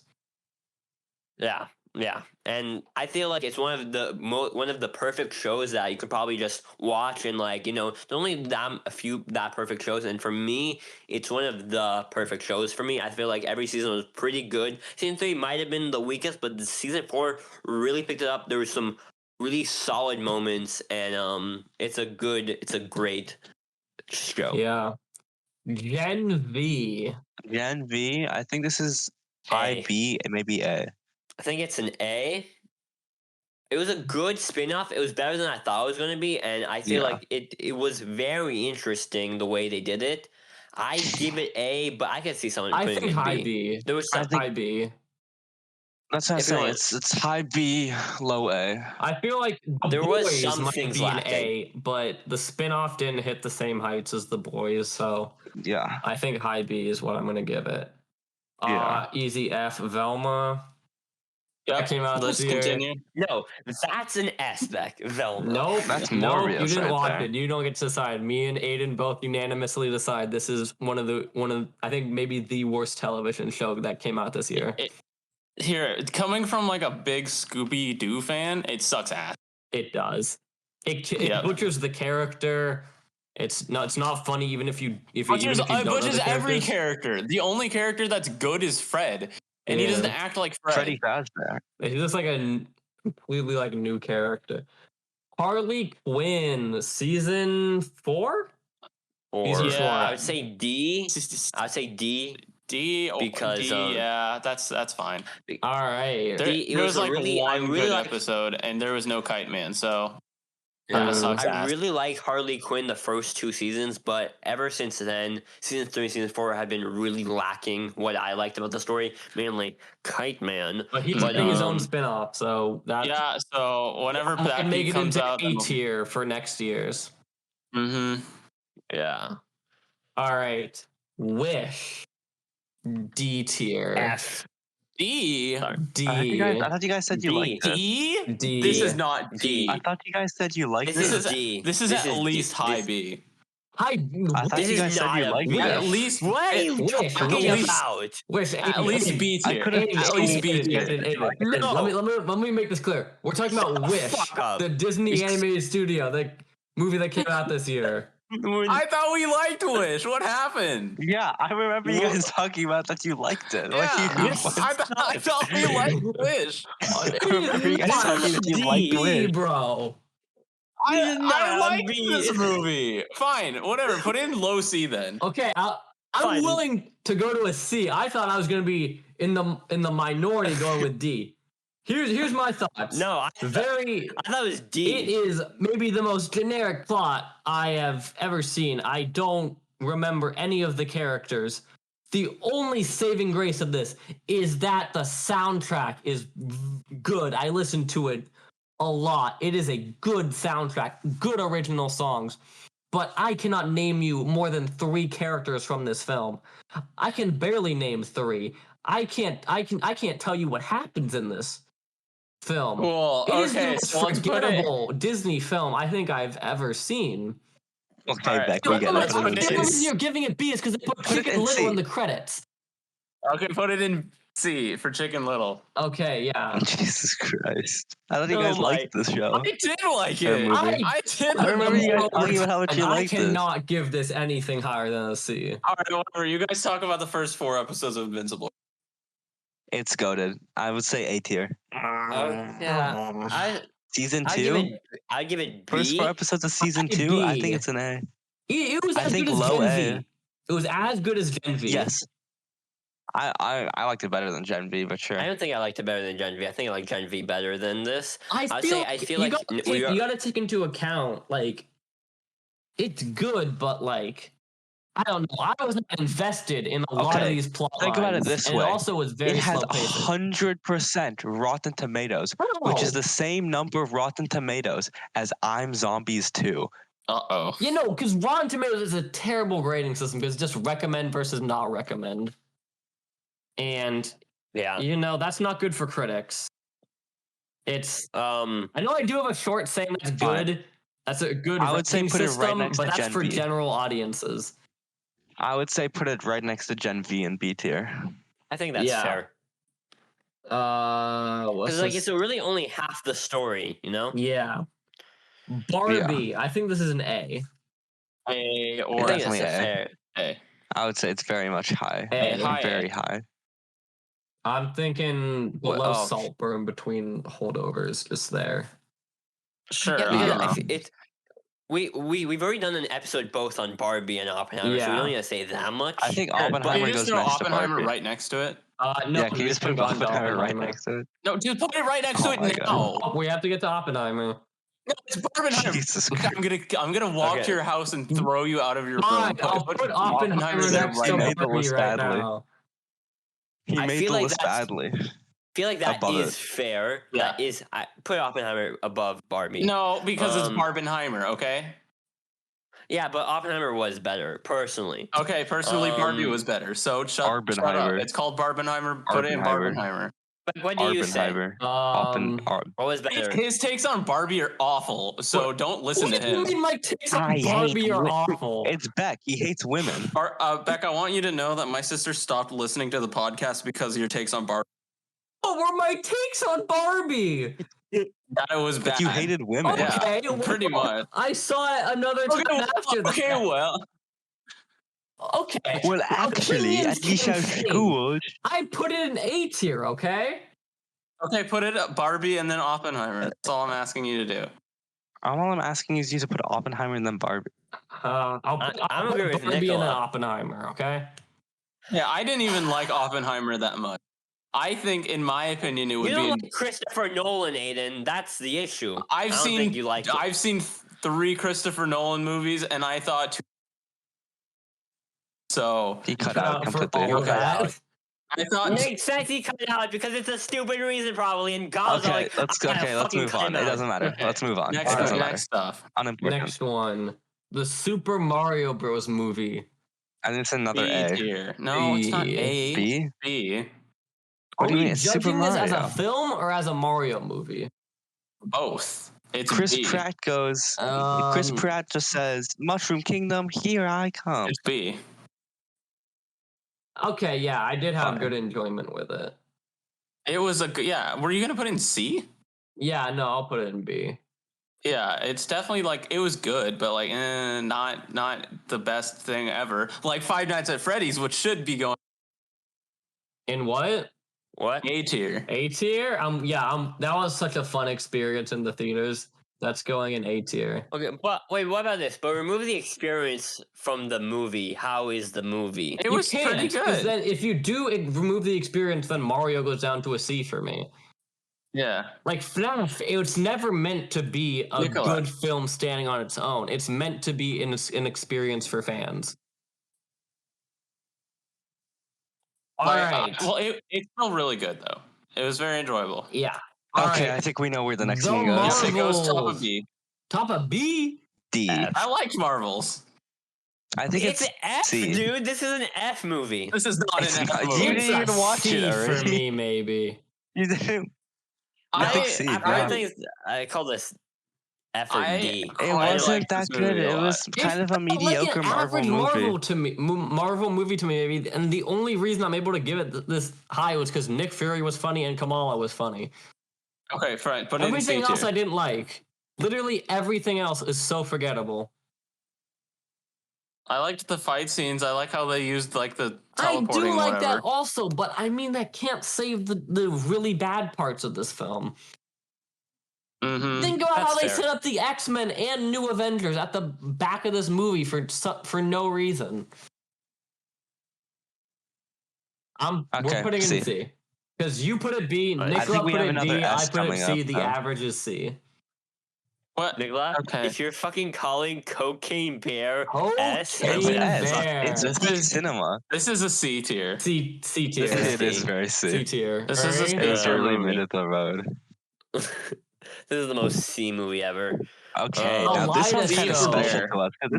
Yeah, yeah, and I feel like it's one of the perfect shows that you could probably just watch and like there's only a few that perfect shows, and for me, it's one of the perfect shows for me. I feel like every season was pretty good. Season 3 might have been the weakest, but the season 4 really picked it up. There was some really solid moments, and it's a great show. Yeah, Gen V. Gen V. I think this is high B and maybe A. I think it's an A. It was a good spin-off. It was better than I thought it was going to be, and I feel like it was very interesting the way they did it. I give it A, but I can see someone putting it in high B. There was some high B. That's what I'm saying. It's high B, low A. I feel like there was some things lacking. A, but the spin-off didn't hit the same heights as The Boys, so yeah. I think high B is what I'm going to give it. Yeah. Easy F, Velma. That came out this year. Continue. No, that's an S, Beck. Velma. Nope. That's You Morbius didn't right watch there. it. You don't get to decide. Me and Aiden both unanimously decide this is one of I think maybe the worst television show that came out this year. Here, coming from like a big Scooby Doo fan, it sucks ass. It does. It butchers the character. It's not funny even if you Butchers butchers every character. The only character that's good is Fred. And he doesn't act like Fred. Freddy Fazbear. He's just like a completely like new character. Harley Quinn, season 4? I would say D. I would say D. Because yeah, that's fine. All right. There was like one good episode, and there was no Kite Man, so I really like Harley Quinn the first 2 seasons, but ever since then, season 3 and season 4 have been really lacking what I liked about the story, mainly Kite Man. But he's getting his own spinoff, so that so whenever that make it comes into out, A tier for next year's. Yeah. All right. Wish. D tier. F. D. D. I thought you guys said you liked it. D. D. This is not D. I thought you guys said you liked it. This is D. This is at least high B. I thought you guys said you liked it. At least what are you talking about? Wish at least B tier. At least B tier. Let me make this clear. We're talking about Wish, the Disney animated studio, the movie that came out this year. I thought we liked Wish. What happened? Yeah, I remember you guys talking about that you liked it. Yeah, I thought we liked Wish. I remember you guys talking that you liked Wish. Bro. I like this movie. Fine, whatever. Put in low C then. Okay, I'm willing to go to a C. I thought I was going to be in the minority going with D. Here's my thoughts. No, I thought it was D. It is maybe the most generic plot I have ever seen. I don't remember any of the characters. The only saving grace of this is that the soundtrack is good. I listened to it a lot. It is a good soundtrack, good original songs. But I cannot name you more than 3 characters from this film. I can barely name 3. I can't tell you what happens in this film. Well, it is the most forgettable Disney film I think I've ever seen. Okay, right. Beck, we get it. The reason you're giving it B is because they put Chicken Little in the credits. Okay, put it in C for Chicken Little. Okay, yeah. Jesus Christ. I thought you guys liked this show. I did like it. I did. I remember you guys talking about how much you liked it. I cannot give this anything higher than a C. All right, whatever. You guys talk about the first 4 episodes of Invincible. It's goated. I would say A tier. Yeah. Season 2? I'd give it B. First 4 episodes of season 2? I think it's an A. It was as good as Gen V. It was as good as Gen V. Yes. I liked it better than Gen V, but sure. I don't think I liked it better than Gen V. I think I like Gen V better than this. I feel like you gotta take into account, like, it's good, but like, I don't know. I was not invested in a lot of these plot lines. Think about it this way. It also was very It has slow-paced. 100% Rotten Tomatoes, which is the same number of Rotten Tomatoes as I'm Zombies 2. Uh-oh. You know, because Rotten Tomatoes is a terrible grading system because it's just recommend versus not recommend. And, Yeah. you know, that's not good for critics. It's, I know I do have a short saying that's good. That's a good I would say ranking put it system, right next but to that's Gen for V. general audiences. I would say put it right next to Gen V and B tier. I think that's fair. What's Because like this? it's really only half the story, you know? Yeah. Barbie. I think this is an A. A I or think it's Definitely a A. fair. A. I would say it's very much high. A. High Very A. high. I'm thinking below Oh. Saltburn between holdovers, just there. Sure. Yeah, because Yeah. it's we've already done an episode both on Barbie and Oppenheimer, so we Yeah. don't need to say that much. I think Can Oppenheimer you just goes throw next to Oppenheimer Barbie. right next to it? No, Yeah, can you just put go into Oppenheimer right Oppenheimer. next to it? No, dude, put it right next Oh to it my now. God. Oh, we have to get to Oppenheimer. No, it's Barbenheimer. Jesus Look, Christ. I'm gonna walk Okay. to your house and throw you out of your room. Fine, I'll put Oppenheimer there next right to now. Barbie right Badly. now. He I made feel the like list that's- badly. I feel like that Above is it. fair. Yeah. That is. I put Oppenheimer above Barbie. No, because it's Um, Barbenheimer, okay? Yeah, but Oppenheimer was better personally. Okay, personally, Barbie was better. So shut up. Barbenheimer. It's called Barbenheimer. Put it in Barbenheimer. Barbenheimer. But what do you say? Oppenheimer. What was better? His takes on Barbie are awful, so don't listen to What do you him. mean my takes I on hate Barbie are wi- awful? It's Beck. He hates women. Beck, I want you to know that my sister stopped listening to the podcast because of your takes on Barbie. What were my takes on Barbie? That was bad. But you hated women. Okay, Yeah, pretty much. I saw it another time after that. Okay, well. Okay. Well, actually, Opinions at least can our change. schools. I put it in A tier, okay? Okay, put it at Barbie and then Oppenheimer. That's all I'm asking you to do. All I'm asking is you to put Oppenheimer and then Barbie. I'll I'm put agree with Barbie and then Nicola. Oppenheimer, okay? Yeah, I didn't even like Oppenheimer that much. I think, in my opinion, it would You be. don't like Christopher Nolan, Aiden. That's the issue. I don't seen. think you like it. I've seen 3 Christopher Nolan movies, and I thought 2. So He cut out completely. all of that. I thought. Makes sense he cut it out because it's a stupid reason probably. And God's Okay, like, let's "I gotta let's fucking move cut on. him It out." doesn't matter. Okay. Let's move on. Next, It doesn't matter. next stuff. Unimportant. Next one. The Super Mario Bros. Movie. And it's another B A. tier. No, it's not A. B? B. What do you Are we mean? It's Super judging this as Mario. a film or as a Mario movie? Both. It's Chris B. Pratt goes. Chris Pratt just says, "Mushroom Kingdom, here I come." It's B. Okay, yeah, I did have Fine. good enjoyment with it. It was a good. Yeah. Were you gonna put in C? Yeah, no, I'll put it in B. Yeah, it's definitely like it was good, but like not the best thing ever. Like Five Nights at Freddy's, which should be going In what? What? A tier. A tier? That was such a fun experience in the theaters. That's going in A tier. Okay, but wait, what about this? But remove the experience from the movie. How is the movie? It was pretty good. Then if you do remove the experience, then Mario goes down to a C for me. Yeah. Like FNAF, it's never meant to be a Nicola. good film standing on its own. It's meant to be an experience for fans. All right. Well, it's still really good though. It was very enjoyable. Yeah. Okay, All right. I think we know where the next The one goes. It goes top of Marvels. B. Top of B? D. I liked Marvels. I think It's it's an F, C. dude. This is an F movie. This is not It's an not- F you movie. didn't It's even a watch C it for already. me, maybe. You didn't. I think C, I've yeah. heard things. I call this F or D. It I wasn't like that this good. movie a It lot. was kind of a mediocre like an Marvel average movie. Marvel movie to me, maybe. And the only reason I'm able to give it this high was because Nick Fury was funny and Kamala was funny. Okay, fine. Put it in Everything C else tier. I didn't like. Literally everything else is so forgettable. I liked the fight scenes. I like how they used like the I teleporting. do like whatever. that also, but I mean that can't save the really bad parts of this film. Mm-hmm. Think about how That's they fair. set up the X-Men and New Avengers at the back of this movie for no reason. We're Okay, putting it C. in C. Because you put it B, I Nicola think we put have it another D, I S put it coming C, up, the though. average is C. What? Nicola, Okay. if you're fucking calling Cocaine Bear S, Cocaine It's S. Bear. It's This peak is- cinema. This is a C tier. C tier. This is It is C. very C C. tier. This is a Alright? It was Yeah. really movie. mid of the road. this is the most C movie ever. Okay, now this one's kind of Kaleidoscope. special to us. 'Cause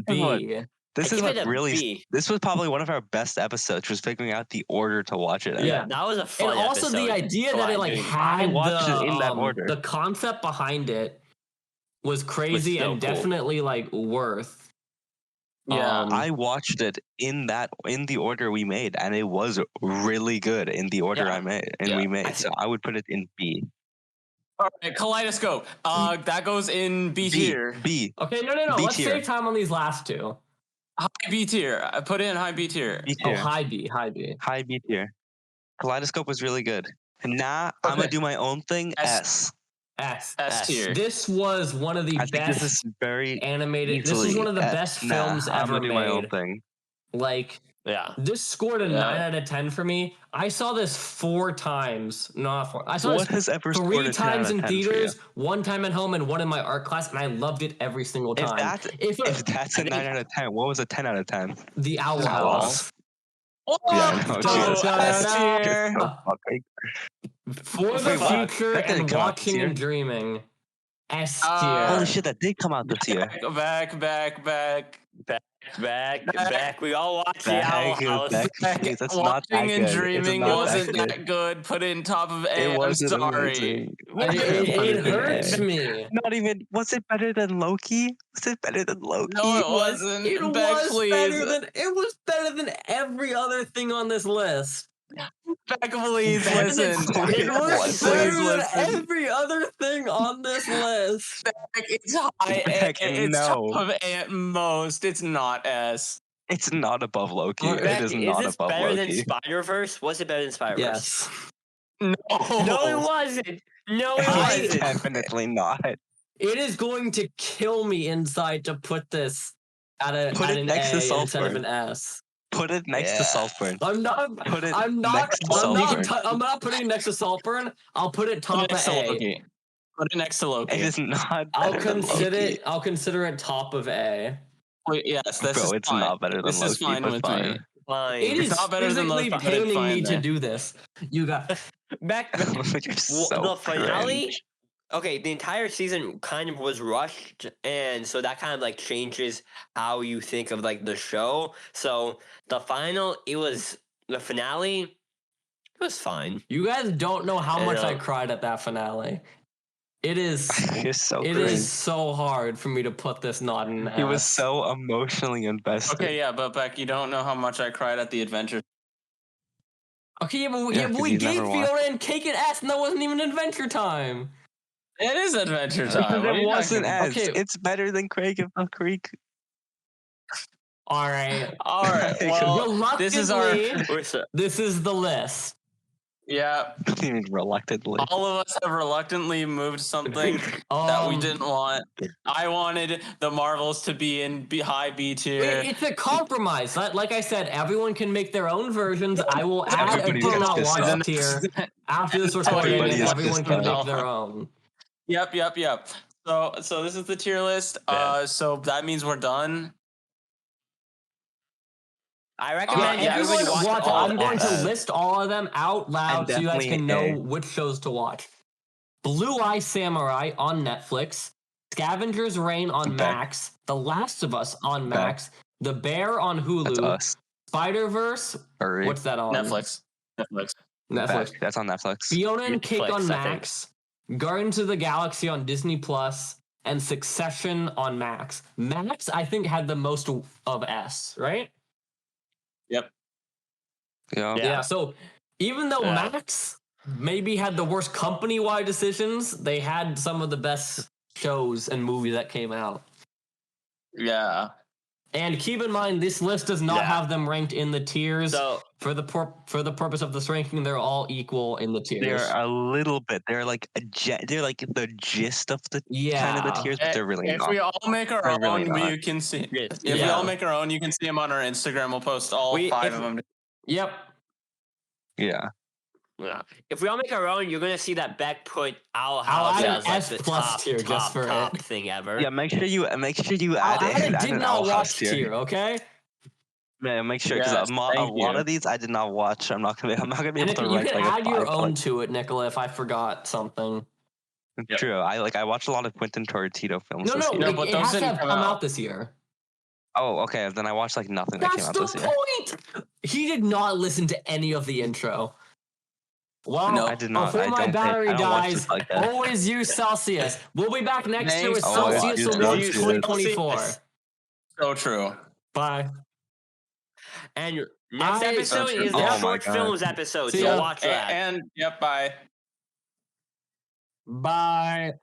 This is what really. B. This was probably one of our best episodes. Was figuring out the order to watch it. in. Yeah. That was a fun And also episode. the idea So that I it like agree. had I watched it in that order. the concept behind it was crazy so and cool. definitely like worth. Yeah. I watched it in the order we made, and it was really good in the order Yeah. I made and Yeah. we made. So I would put it in B. All right, Kaleidoscope. That goes in B tier. B. Okay, no. B Let's tier. save time on these last two. High B tier. I put it in high B tier. B Oh, tier. high B. High B tier. Kaleidoscope was really good. Nah, I'm gonna do my own thing. S. S tier. This was one of the I think best this is very animated. This is one of the best films I'm ever gonna do my own made. thing. Like, Yeah. this scored a 9 out of 10 for me. I saw this 4 times. Not 4. I saw What this has ever scored 3 a 10 out times of in 10 for you? theaters, 1 time at home, and 1 in my art class, and I loved it every single time. If that's a 9 out of 10, what was a 10 out of 10? The Owl Owl. House. Oh, Yeah, no, so Jesus. S tier. For the Wait, what? future That didn't and come out this watching year. and dreaming. S tier. Holy shit, that did come out this year. Back. We all watched the Owl House. Please, that's not that Watching and good. dreaming It's not wasn't that that good. Put it in top of A. It I'm wasn't sorry. amazing. It hurts me. Not even. Was it better than Loki? Was it better than Loki? No, it wasn't. It Beck, was better than every other thing on this list. Beck, please Better than- listen. It was Please better than listen. every other thing on this list. Beck, it's high Beck, A. It's no. top of A at most. It's not S. It's not above Loki. Beck, It is not this above better than Loki. Spider-Verse? Was it better than Spider-Verse? Yes. No. No, it wasn't. No, it It's wasn't. definitely not. It is going to kill me inside to put this at an next to A instead of Saltburn. an S. Put it next to Saltburn. I'm not. Put it I'm not. next to I'm not, Saltburn. I'm not putting it next to Saltburn. I'll put it Put top it next of to A. Loki. Put it next to Loki. It is not I'll better than consider Loki. it. I'll consider it top of A. Wait, yes, this Bro, is it's fine. not better than This Loki. is fine but with fine. me. Fine. It It's is not better than physically Loki, but it's paining fine me to there. do this. You got. Back You're so the finale. cringe. Okay, the entire season kind of was rushed, and so that kind of like changes how you think of like the show. So the finale, it was fine. You guys don't know how much I Yeah. cried at that finale. It is. You're so It cringe. is so hard for me to put this not in. He was S. so emotionally invested. Okay, yeah, but Beck, you don't know how much I cried at the adventure. Okay, yeah, but Yeah, but 'cause we you've gave never watched- Fiora and Cake and S, and that wasn't even Adventure Time. It is Adventure Time. Because What are it you wasn't talking as. Okay. It's better than Craig of the Creek. All right. about? All right. Well, this is our. This is the list. Yeah. Reluctantly. All of us have reluctantly moved something that we didn't want. I wanted the Marvels to be in high B tier. It's a compromise. Like I said, everyone can make their own versions. I will add a Everybody did gets not this watch stuff. tier after this recording, Everybody and gets everyone this can make stuff. their own. Yep. So this is the tier list. So that means we're done. I recommend everybody Everyone watch. all I'm going to of list all of them out loud so you guys can know definitely which shows to watch. Blue Eye Samurai on Netflix, Scavenger's Reign on Okay. Max, The Last of Us on Okay. Max, The Bear on That's Hulu, us. Spider-Verse. Hurry. What's that on? Netflix. Netflix. That's on Netflix. Fiona and Cake Netflix, on I think. Max, Guardians of the Galaxy on Disney Plus, and Succession on Max. Max, I think, had the most of S, right? Yeah. Yeah. So even though Yeah. Max maybe had the worst company-wide decisions, they had some of the best shows and movies that came out. Yeah. And keep in mind, this list does not Yeah. have them ranked in the tiers. So For the purpose of this ranking, they're all equal in the tiers. They're a little bit. They're like they're like the gist of the kind of the tiers, but they're really If not. we all make our They're really own, not. you can see. Yes. If we Yeah. all make our own, you can see them on our Instagram. We'll post all We- 5 if- of them. Yep. Yeah. yeah. If we all make our own, you're gonna see that Beck put Owl I'll House add an as like S the plus top, tier just top, for top it. thing ever. Yeah. Make sure you I'll add add a did an not Owl House watch tier, okay? Yeah, make sure because Yes, a lot thank you. of these I did not watch. I'm not gonna be And able to you rank can like a add your 5, own like- to it, Nicola, if I forgot something. Yep. True. I watched a lot of Quentin Tarantino films No, this no, year. but it those has to didn't have come come out. out this year. Oh, okay. Then I watched like nothing that came That's out the this year. point. He did not listen to any of the intro. Well, No. I did not. before I my don't. battery I don't watch dies, this podcast. always use Celsius. We'll be back next year with Thanks for Celsius watching. Awards Celsius. 2024. So true. Bye. And your next episode true. is Oh the my short God. films episode, See so ya. watch that. And yep, bye. Bye.